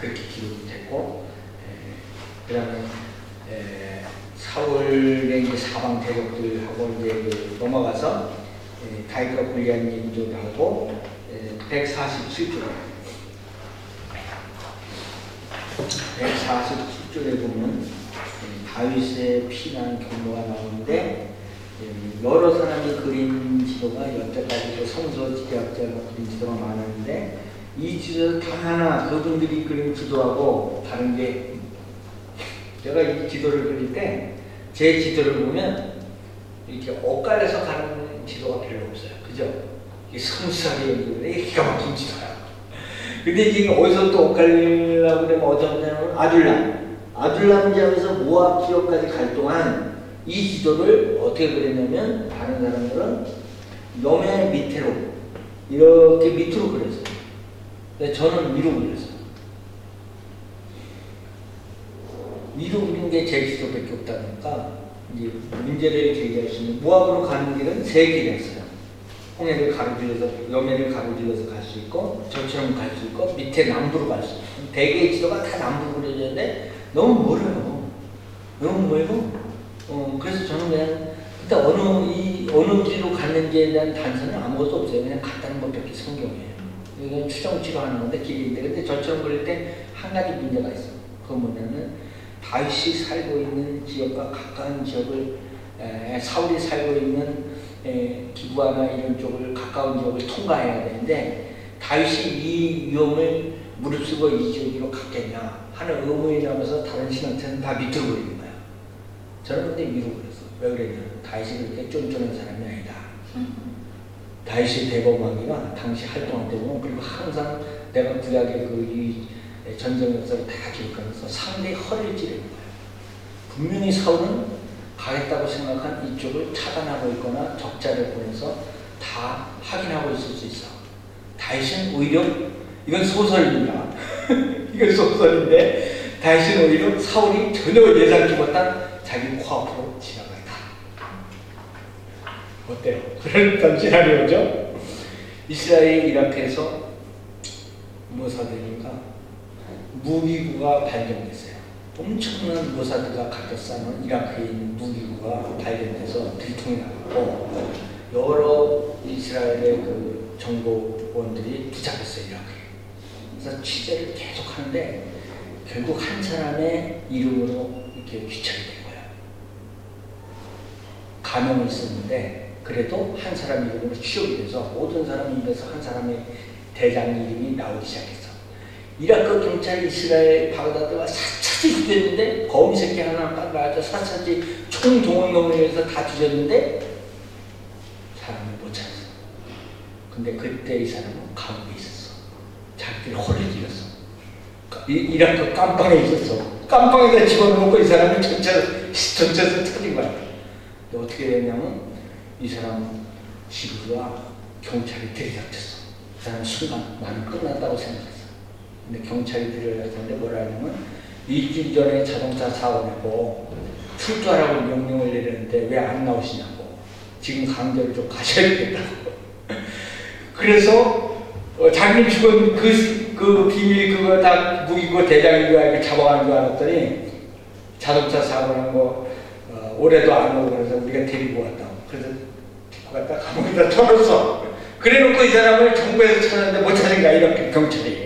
그렇게 기록이 됐고 그 다음에 사울의 이제 사방 대적들하고 이제 넘어가서 다윗과 골리앗 얘기도 하고 147쪽에 147쪽에 보면 다윗의 피난 경로가 나오는데 여러 사람이 그린 지도가 여태까지 성서 지리학자가 그린 지도가 많았는데 이 지도 단 하나 그분들이 그린 지도하고 다른 게 제가 이 지도를 그릴 때 제 지도를 보면 이렇게 엇갈려서 가는 지도가 별로 없어요. 그죠? 이게 성수하게 연구를 기가 막힌 지도야. 근데 이게 어디서 또 엇갈리려고 그러면 어쩌냐면 아둘람 지역에서 모압 지역까지 갈 동안 이 지도를 어떻게 그렸냐면 다른 사람들은 염해 밑으로 이렇게 밑으로 그렸어요. 근데 저는 위로 그렸어요. 위로 그린 게 제 지도밖에 없다 보니까 이제 문제를 제기할 수 있는 모압으로 가는 길은 세 길이었어요. 홍해를 가로질러서 염해를 가로질러서 갈 수 있고 저처럼 갈 수 있고 밑에 남부로 갈 수 있고 대개의 지도가 다 남부로 그려졌는데 너무 멀어요. 너무 멀고 그래서 저는 그냥 일단 어느 길로 갔는지에 대한 단서는 아무것도 없어요. 그냥 갔다는 것밖에 성경이에요. 이건 추정치로 하는 건데 길인데 근데 저처럼 그릴 때 한 가지 문제가 있어요. 그건 뭐냐면 다윗이 살고 있는 지역과 가까운 지역을 사울이 살고 있는 기부아나 이런 쪽을 가까운 지역을 통과해야 되는데 다윗이 이 위험을 무릅쓰고 이 지역으로 갔겠냐 하는 의문이 나면서 다른 신학자는 다 밑으로 그리는 거야. 저는 근데 위로 그렸어. 왜 그랬냐면 다윗이 그렇게 쫀쫀한 사람이 아니다. 다윗의 대범하기가 당시 활동할 때 보면 그리고 항상 내가 구약의 이 전쟁 역사를 다 기록하면서 상대의 허리를 찌르는 거예요. 분명히 사울은 가겠다고 생각한 이쪽을 차단하고 있거나 적자를 보내서 다 확인하고 있을 수 있어. 다윗은 오히려 이건 소설입니다. 이건 소설인데 다윗은 오히려 사울이 전혀 예상치 못한 자기 코앞으로 지나가다. 어때요? 그런 시나리오죠? 이스라엘 이라크에서 모사드니까 무기구가 발견됐어요. 엄청난 모사드가 갖다 쌓는 이라크에 있는 무기구가 발견돼서 들통이 나고 여러 이스라엘의 그 정보원들이 붙잡혔어요. 이라크에. 그래서 취재를 계속 하는데 결국 한 사람의 이름으로 이렇게 귀착이 된 거예요. 가명이 있었는데 그래도 한 사람 이름으로 취업이 돼서 모든 사람 입에서 한 사람의 대장 이름이 나오기 시작했어. 이라크 경찰이 이스라엘 바그다드와 사차지 뒤졌는데 거미 새끼 하나 깎아서 사차지 총동원론을 해서 다 뒤졌는데 사람을 못 찾았어. 근데 그때 이 사람은 감옥에 있었어. 자기들이 허를 찔렀어. 이라크 깜빵에 있었어. 깜빵에다 집어넣고 이 사람을 전체에서 터진 거야. 근데 어떻게 됐냐면 이 사람 집으로 경찰이 들이닥쳤어. 그 사람 순간 나는 끝났다고 생각했어. 근데 경찰이 들여왔는데 뭐라 하냐면 일주일 전에 자동차 사고 내고 출두하라고 명령을 내렸는데 왜 안 나오시냐고. 지금 강제로 좀 가셔야겠다고. 그래서 자기는 죽은 그 비밀 그거 다 무기고 대장인 줄 알고 잡아가는 줄 알았더니 자동차 사고 난 거 올해도 안 오고 그래서 우리가 데리고 왔다고. 그래서 데리고 갔다 감옥에다 쳐놨어. 그래놓고 이 사람을 정부에서 찾았는데 못 찾은 거야. 이렇게 경찰이.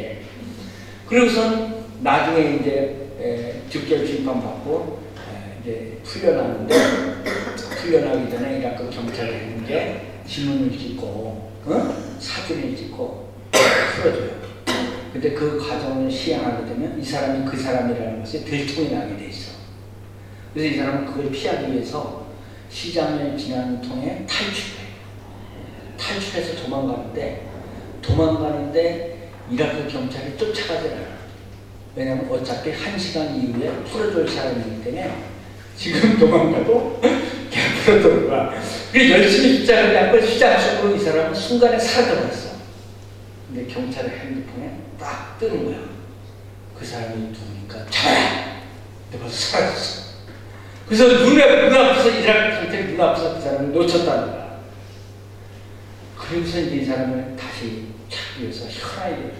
그리고선 나중에 이제 즉결 심판받고 이제 풀려나는데 풀려나기 전에 이라크 경찰이 했는 게 지문을 찍고 사진을 찍고 풀어줘요. 근데 그 과정을 시행하게 되면 이 사람이 그 사람이라는 것이 들통이 나게 돼 있어. 그래서 이 사람은 그걸 피하기 위해서 시장을 지나는 통에 탈출해서 도망가는데 이라크 경찰이 쫓아가지 않아요. 왜냐면 어차피 1시간 이후에 풀어줄 사람이기 때문에 지금 도망가도 그냥 풀어주는 거야. 그래서 열심히 시장을 잡고 시장 속으로 이 사람은 순간에 사라져버렸어. 근데 경찰의 핸드폰에 딱 뜨는 거야. 그 사람이 누구니까 잡아라! 근데 벌써 사라졌어. 그래서 눈앞에서 이라크 경찰이 눈앞에서 그 사람을 놓쳤다는 거야. 그래서 이제 이 사람을 다시 찾기 위해서 혈안이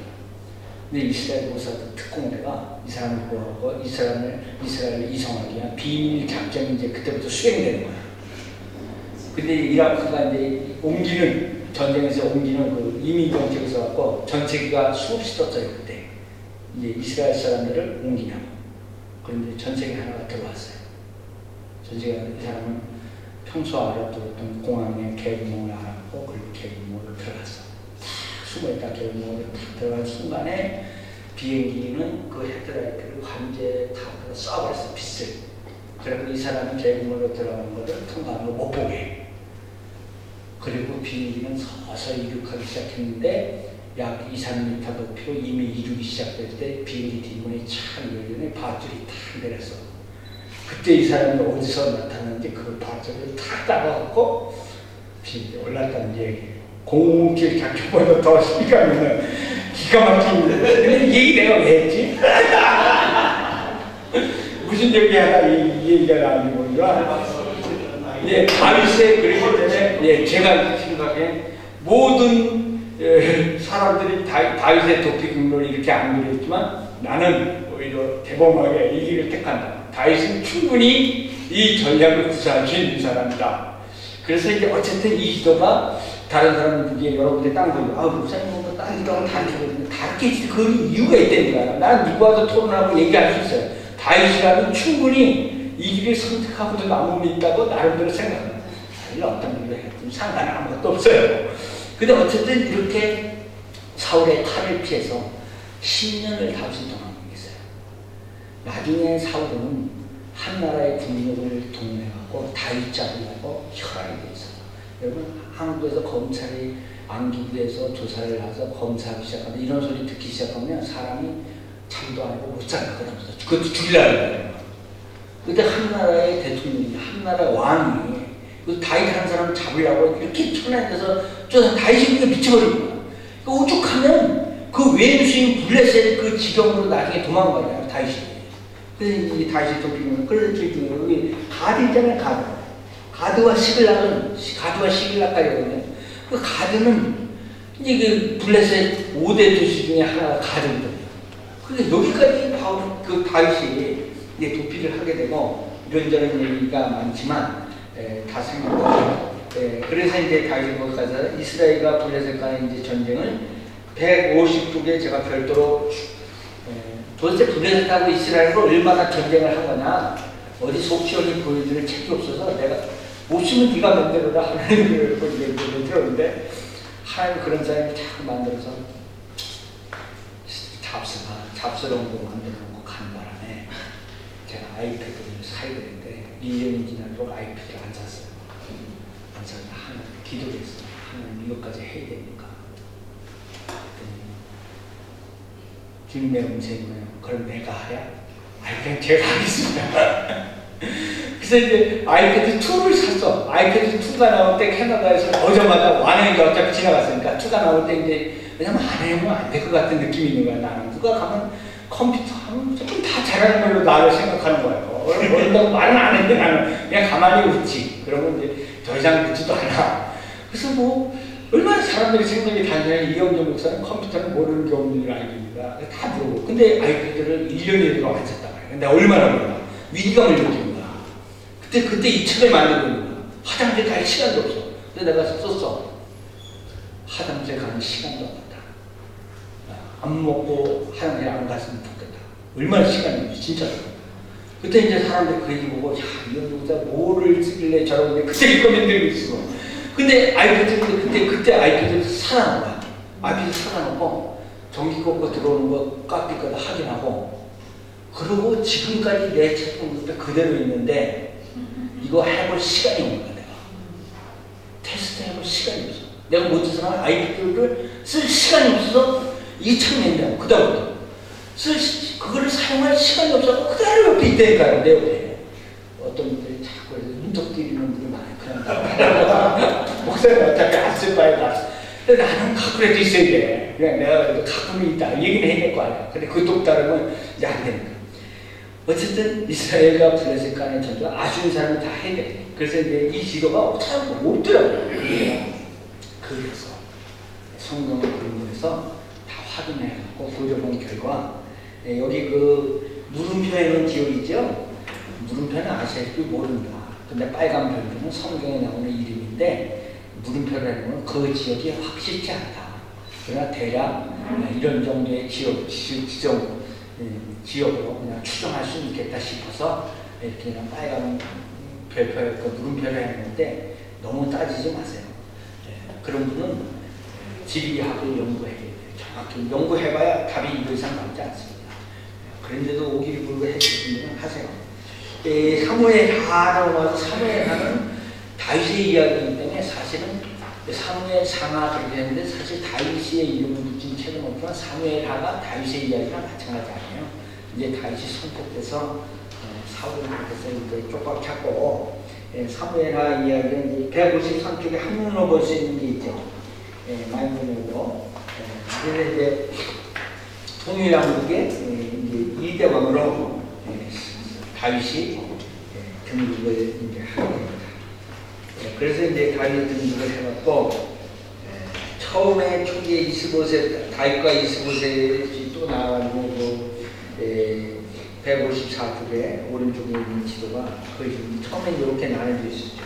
근데 이스라엘 모사드 특공대가 이 사람을 구하고 이스라엘을 이송하기 위한 비밀 작전이 이제 그때부터 수행되는 거야. 근데 이라크가 이제 전쟁에서 옮기는 그 이민 정책에서 갖고 전체기가 수없이 떴어요. 그때 이제 이스라엘 사람들을 옮기냐고. 그런데 전체기 하나가 들어왔어요. 전체기 이 사람은 평소 알아들었던 공항의 계곡문을 알았고, 그리고 계곡문으로 들어갔어. 숨어있다 계곡문으로 탁 들어간 순간에 비행기는 그 헤드라이트를 완전히 다 쏴버렸어, 빛을. 그리고 이 사람이 계곡문으로 들어가는 것을 통과하는 걸 못 보게. 그리고 비행기는 서서히 이륙하기 시작했는데 약 2, 3m 높이로 이미 이륙이 시작될 때 비행기 뒷문이 착 열리더니 밧줄이 탁 내렸어. 그때 이 사람이 어디서 나타났는지 그 밧줄을 탁 따가갖고 비행기에 올랐다는 얘기예요. 공길 작전보다 더 시간이면 기가 막힙니다. 근데 이 얘기 내가 왜 했지? 무슨 얘기하다 이 얘기가 나오는 건가? 예, 다윗의 그렇기 때문에 예, 제가 생각해 모든 사람들이 다윗의 도피 경로를 이렇게 안 그렸지만 나는 오히려 대범하게 이 길을 택한다. 다윗은 충분히 이 전략을 구사할 수 있는 사람이다. 그래서 이제 어쨌든 이 기도가 다른 사람 보기에 여러분들 딴 거예요. 아, 목사님 뭐 딴 기도하면 다르게 그 이유가 있다니까. 난 누구와도 토론하고 얘기할 수 있어요. 다윗이라면 충분히 이 길을 선택하고도 남음이 있다고 나름대로 생각합니다. 어떤 일을 했든 상관 아무것도 없어요. 근데 어쨌든 이렇게 사울의 탈을 피해서 10년을 다윗이 도망했어요. 나중에 사울은 한 나라의 국력을 동원해갖고 다윗 잡으려고 혈안이 돼 있어요. 여러분 한국에서 검찰이 안기부에서 조사를 해서 검사하기 시작하면 이런 소리 듣기 시작하면 사람이 잠도 안 하고 못 살거든요. 그것도 죽이려는 거예요. 근데 한 나라의 대통령이, 한 나라의 왕이 그 다윗 한 사람 잡으려고 이렇게 천안에서 저 다윗이 미쳐버린 거야. 그 오죽하면 그 외부수인 블레셋 그 지경으로 나중에 도망가냐 다윗이. 그래서 이 다윗이 도피면 그래서 여기 가드 있잖아요. 가드와 시글락까지거든요. 그 가드는 이제 그 블레셋 5대 도시 중에 하나가 가드거든요. 근데 여기까지 그 다윗이 이제 도피를 하게 되고 이런저런 얘기가 많지만 다 생각하고 그래서 이제 다윗이 거기 가서 이스라엘과 블레셋 간의 이제 전쟁을 150쪽에 제가 별도로 도대체 블레셋하고 이스라엘로 얼마나 전쟁을 한 거냐 어디 속시원히 보여줄 책이 없어서 내가 없으면 네가 만들어라 하나님을 들었는데 하나님 그런 사람이 자꾸 만들어서 잡스러운 거 만들어 놓고 간 바람에 제가 아이패드를 사야 되는데 1년이 지나도록 아이패드를 안 샀어요. 안 사서 하나님 기도했어요. 하나님 이것까지 해야 됩니까? 주님의 음성이에요. 그럼 내가 하랴? 아니 그냥 제가 하겠습니다. 그래서 이제 아이패드 2를 샀어. 아이패드 2가 나올 때 캐나다에서 오자마자 완행이 어차피 지나갔으니까 2가 나올 때 이제 왜냐면 안 해보면 안 될 것 같은 느낌이 있는 거야. 나는 누가 가면 컴퓨터 하면 조금 다 잘하는 걸로 나를 생각하는 거예요. 모른다고 말은 안 했는데 나는 그냥 가만히 웃지. 그러면 이제 더 이상 듣지도 않아. 그래서 뭐 얼마나 사람들이 생각이 단순해. 이영정 목사는 컴퓨터는 모르는 게 없는 줄 알깁니다. 다 모르고. 근데 아이패드를 1년이 넘어 안 샀단 말이야. 근데 얼마나 몰라. 위기감을 느끼는 거야. 그때 이 책을 만들고 있는 거야. 화장실 갈 시간도 없어. 근데 내가 썼어. 화장실 가는 시간도 없다. 안 먹고 화장실 안 갔으면 좋겠다. 얼마나 시간이 없지, 진짜로. 그때 이제 사람들이 그 얘기 보고, 야, 이영정 목사 뭐를 쓰길래 저러는데 그때 이거 만들고 있어. 근데 그때 아이패드를 사놔놓은 거야. 아이패드 사놔놓고 전기 꽂고 들어오는 거 카피 거다 확인하고 그러고 지금까지 내 책봉 그대로 있는데 이거 해볼 시간이 없는 거야. 내가 테스트 해볼 시간이 없어. 내가 못해서 아이패드를 쓸 시간이 없어서 이 책 낸다고 그다음부터 그거를 사용할 시간이 없어서 그대로 옆에 있다니까요. 내 옆에 어떤 분들이 자꾸 눈독 들이는 분들이 많아요. 그냥 목사님 어차피 안 쓸 바에 근데 나는 갖고라도 있어야 돼. 그냥 내가 그래도 갖고는 있다. 얘기는 해낼 거 아니야. 근데 그것도 따르면 이제 안 되니까. 어쨌든 이스라엘과 블레셋 간의 전투가 아쉬운 사람이 다 해야 돼. 그래서 이제 이 지도가 참 없더라고요. 그래서 성경을 공부해서 다 확인해갖고 고려본 결과 여기 그 물음표에 있는 지역이죠. 물음표는 아시다시피 모릅니다. 근데 빨간 별표는 성경에 나오는 이름인데 물음표라는 건 그 지역이 확실치 않다. 그러나 대략 이런 정도의 지역으로 그냥 추정할 수 있겠다 싶어서 이렇게 그냥 빨간 별표에 그 물음표를 했는데 너무 따지지 마세요. 그런 분은 지리학을 연구해야 돼요. 정확히 연구해봐야 답이 이거 이상 나오지 않습니다. 그런데도 오기를 부르고 해주신 분은 하세요. 사무엘하라고 하면 사무엘하는 다윗의 이야기이기 때문에 사실은 사무엘상하 그렇게 했는데 사실 다윗의 이름을 붙인 책은 없지만 사무엘하가 다윗의 이야기랑 마찬가지 아니에요. 이제 다윗이 선택돼서 사울에서 이제 쪽박 찾고 사무엘하 이야기는 153쪽에 한눈으로 볼 수 있는 게 있죠. 많이 보면요. 그래서 이제 통일왕국의 이제 2대 왕으로 다윗이 등극을 이제 하게 됩니다. 그래서 이제 다윗 등극을 해갖고 처음에 초기에 이스보셋 다윗과 이스보셋이 또 나와가지고 154쪽에 오른쪽에 있는 지도가 거의 처음에 이렇게 나눠져 있었죠.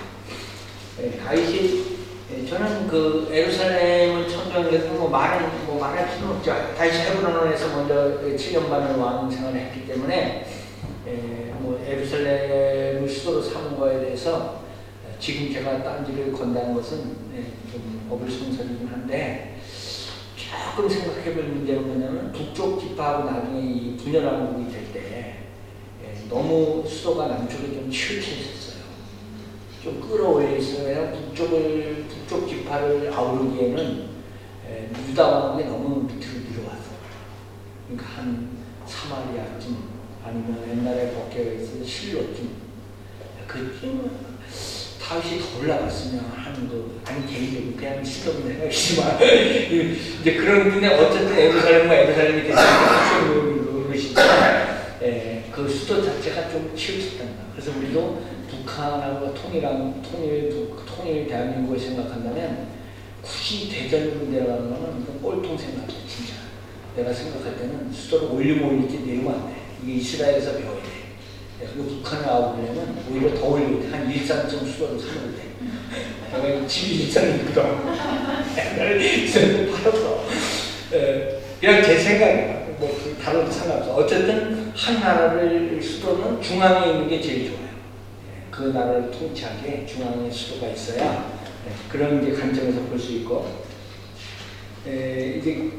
다윗이 저는 그 예루살렘을 천정해서 말할 필요는 없죠. 다윗이 헤브론에서 먼저 7년 반을 왕 생활을 했기 때문에 예루살렘을 수도로 삼은 거에 대해서 지금 제가 딴지를 건다는 것은 좀 어불성설이긴 한데 조금 생각해볼 문제는 뭐냐면 북쪽 지파하고 나중에 이 분열왕국이 될 때 너무 수도가 남쪽에 좀 치우쳐 있었어요. 좀 끌어올려 있어야 북쪽 지파를 아우르기에는 유다 왕국이 너무 밑으로 내려와서 그러니까 한 사마리아쯤 아니면 옛날에 법계가 있어서 실로쯤 그쯤 다윗이 더 올라갔으면 하는 거 아니 개인적으로 그냥 실로는 생각이지만 이제 그런 분에 어쨌든 예루살렘이 됐으니까 그것이지만 그 수도 자체가 좀 치우쳤단다. 그래서 우리도 북한하고 통일 대한민국을 생각한다면 굳이 대전으로 내려가는 거는 꼴통 생각이야 진짜. 내가 생각할 때는 수도를 올리면 내리면 안 돼. 이게 이스라엘에서 배워야 돼. 그리고 북한을 아우르려면 오히려 더 올려야 돼. 한 일산점 수도를 사면 돼. 내가 집이 일산이거든. 옛날에 일산을 팔았어. 그냥 제 생각이야. 다른 상관없어. 어쨌든 한 나라를 수도는 중앙에 있는 게 제일 좋아요. 그 나라를 통치하게 중앙에 수도가 있어야 그런 이제 관점에서 볼 수 있고 이제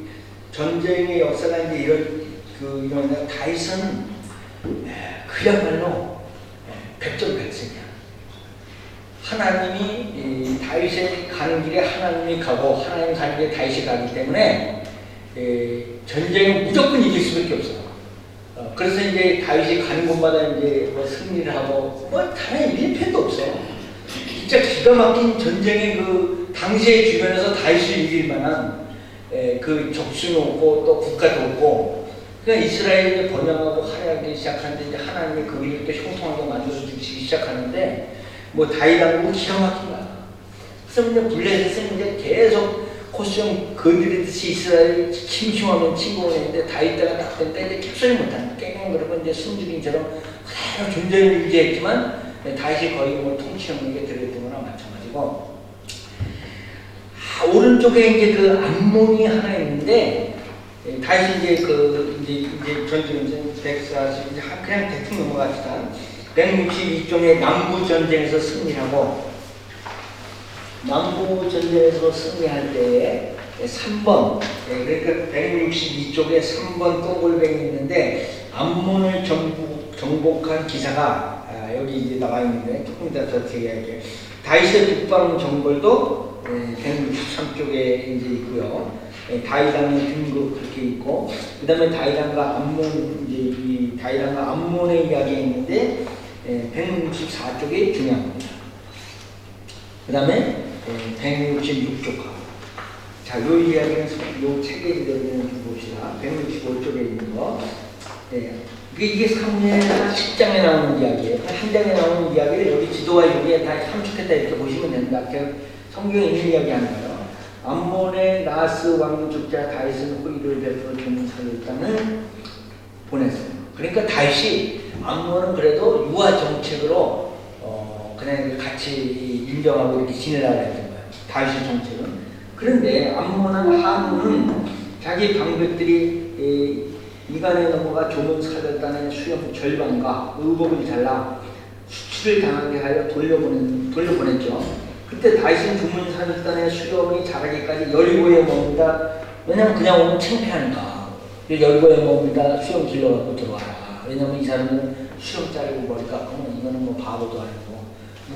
전쟁의 역사가 이제 이런 다윗은 그야말로 백전백승이야. 하나님이 다윗의 가는 길에 하나님이 가고 하나님 가는 길에 다윗이 가기 때문에 전쟁은 무조건 이길 수밖에 없어. 그래서 이제 다윗이 가는 곳마다 이제 승리를 하고 다른 일편도 없어. 진짜 기가 막힌 전쟁의 그 당시의 주변에서 다윗을 이길 만한 그 적수는 없고 또 국가도 없고 그러니까 이스라엘이 번영하고 활약하기 시작하는데 이제 하나님이 그 일을 또 형통하게 만들어주기 시작하는데 다윗왕국은 기가 막힌 거야. 그래서 이제 블레셋은 이제 계속 코스형 건드리듯이 이스라엘 침공하면 침공했는데 다윗 때가 딱 된 때 이제 캡소리 못하는 깽깽거리고 이제 순주민처럼 그대로 존재를 유지했지만 다윗이 거의 통치 영역에 들어있던 거나 마찬가지고 오른쪽에 이제 그 암몬이 하나 있는데 다윗이 이제 전쟁 140 그냥 대충 넘어갑시다. 162종의 남부 전쟁에서 승리하고 남부 전쟁에서 승리할 때에 3번 그러니까 162쪽에 3번 동글뱅이 있는데 암몬을 정복한 기사가 여기 이제 나와 있는데 조금 이따 더 얘기할게요. 다윗의 북방 정벌도 163쪽에 이제 있고요. 다윗왕의 등급 그렇게 있고 그 다음에 다윗왕과 암몬 이제 이 다윗왕과 암몬의 이야기가 있는데 164쪽이 중요합니다. 그 다음에 166쪽 자, 요 이야기는 요 책에 들어있는 좀 봅시다. 165쪽에 있는 거. 이게 사무엘 10장에 나오는 이야기예요. 한 장에 나오는 이야기를 여기 지도와 여기에 다 함축했다 이렇게 보시면 됩니다. 성경에 있는 이야기 아니에요. 암몬의 나스 왕 죽자 다윗은 호의를 베풀어 그러니까 다윗이 암몬은 그래도 유화 정책으로 그냥 같이 인정하고 이렇게 지내라고 했던 거예요. 다윗의 정책은. 그런데 암몬은 한문은 자기 방백들이 이간에 넘어가 조문 사절단의 수령 절반과 의복을 잘라 수치를 당하게 하여 돌려보냈죠. 그때 다윗은 조문 사절단의 수령이 자라기까지 여리고에 머문다. 왜냐면 그냥 오면 창피하니까. 여리고에 머문다. 수령 길러갖고 들어와라. 왜냐면 이 사람은 수령 자르고 머리 깎으면 이거는 뭐 바보도 아니고.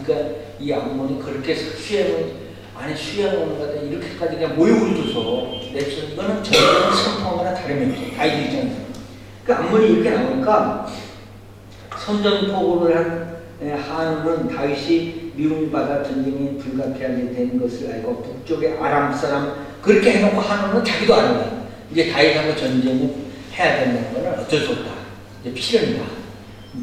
그러니까 이 암몬이 그렇게 수행하는 것 같아 이렇게까지 그냥 모욕을 줘서 내쳐 이거는 전쟁을 선포하거나 다름이 없어. 다윗 입장에서. 그 암몬이 이렇게 나오니까 선전포고를 한 한우는 다윗이 미움을 받아 전쟁이 불가피하게 된 것을 알고 북쪽의 아람 사람 그렇게 해놓고 한우는 자기도 아는 거야. 이제 다윗하고 전쟁을 해야 된다는 거는 어쩔 수 없다. 이제 필연이다.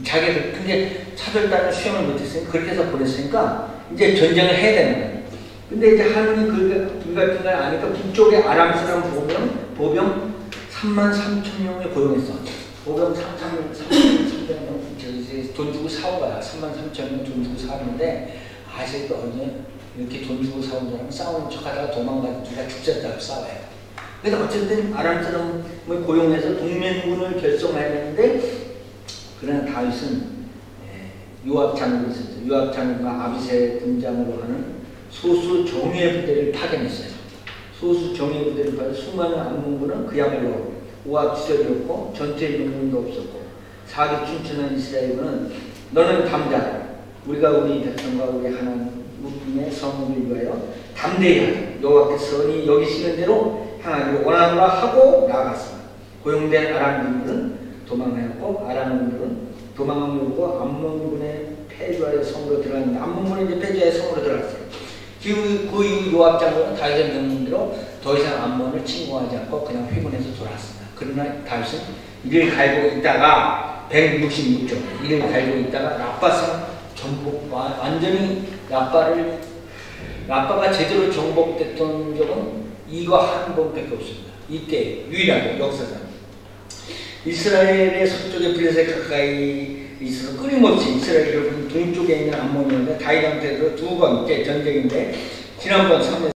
자기가 근데 사절단을 수행을 못했으니까 그렇게 해서 보냈으니까 이제 전쟁을 해야 되는 거야. 근데 이제 한우는 불가피한 걸 아니까 북쪽의 아람 사람 보병 33,000명을 고용했어. 보병 3,300명 돈 주고 사온 거야. 33,000명 돈 주고 사왔는데 아직도 어느 이렇게 돈 주고 사온 사람 싸우는 척하다가 도망가서 둘 다 죽였다고 싸워요. 그래서 어쨌든 아람 사람을 고용해서 동맹군을 결성해야 되는데 그러나 다윗은 요압 장군이 있었죠. 요압 장군과 아비새 등장으로 하는 소수 정예 부대를 파견했어요. 소수 정예 부대를 파견 수많은 암몬군은 그야말로 오합지졸이었고 전투의 명분도 없었고 사기 춘천한 이스라엘군은 너는 담대하라. 우리가 우리 백성과 우리 하나님의 성을 위하여 담대히 하라. 여호와께서 선히 여기시는 대로 향하기를 원하노라 하고 나아갔습니다. 고용된 아람 인물은 도망하였고 아람 인물은 도망을 이루고 암몬군의 패주하여 성으로 들어갔는데 암몬군은 이제 패주하여 성으로 들어갔어요. 그 이후 요압 장군은 다윗의 명령대로 더 이상 암몬을 침공하지 않고 그냥 회군해서 돌아왔습니다. 그러나 다윗은 이를 갈고 있다가 166조 이를 갈고 있다가 라빠성 정복 완전히 라빠가 제대로 정복됐던 적은 이거 한 번밖에 없습니다. 이때 유일하게 역사상 이스라엘의 서쪽에 블레셋 가까이 있어서 끊임없이 이스라엘 동쪽에 있는 암몬이었는데 다윗한테도 두 번째 전쟁인데 지난번 3년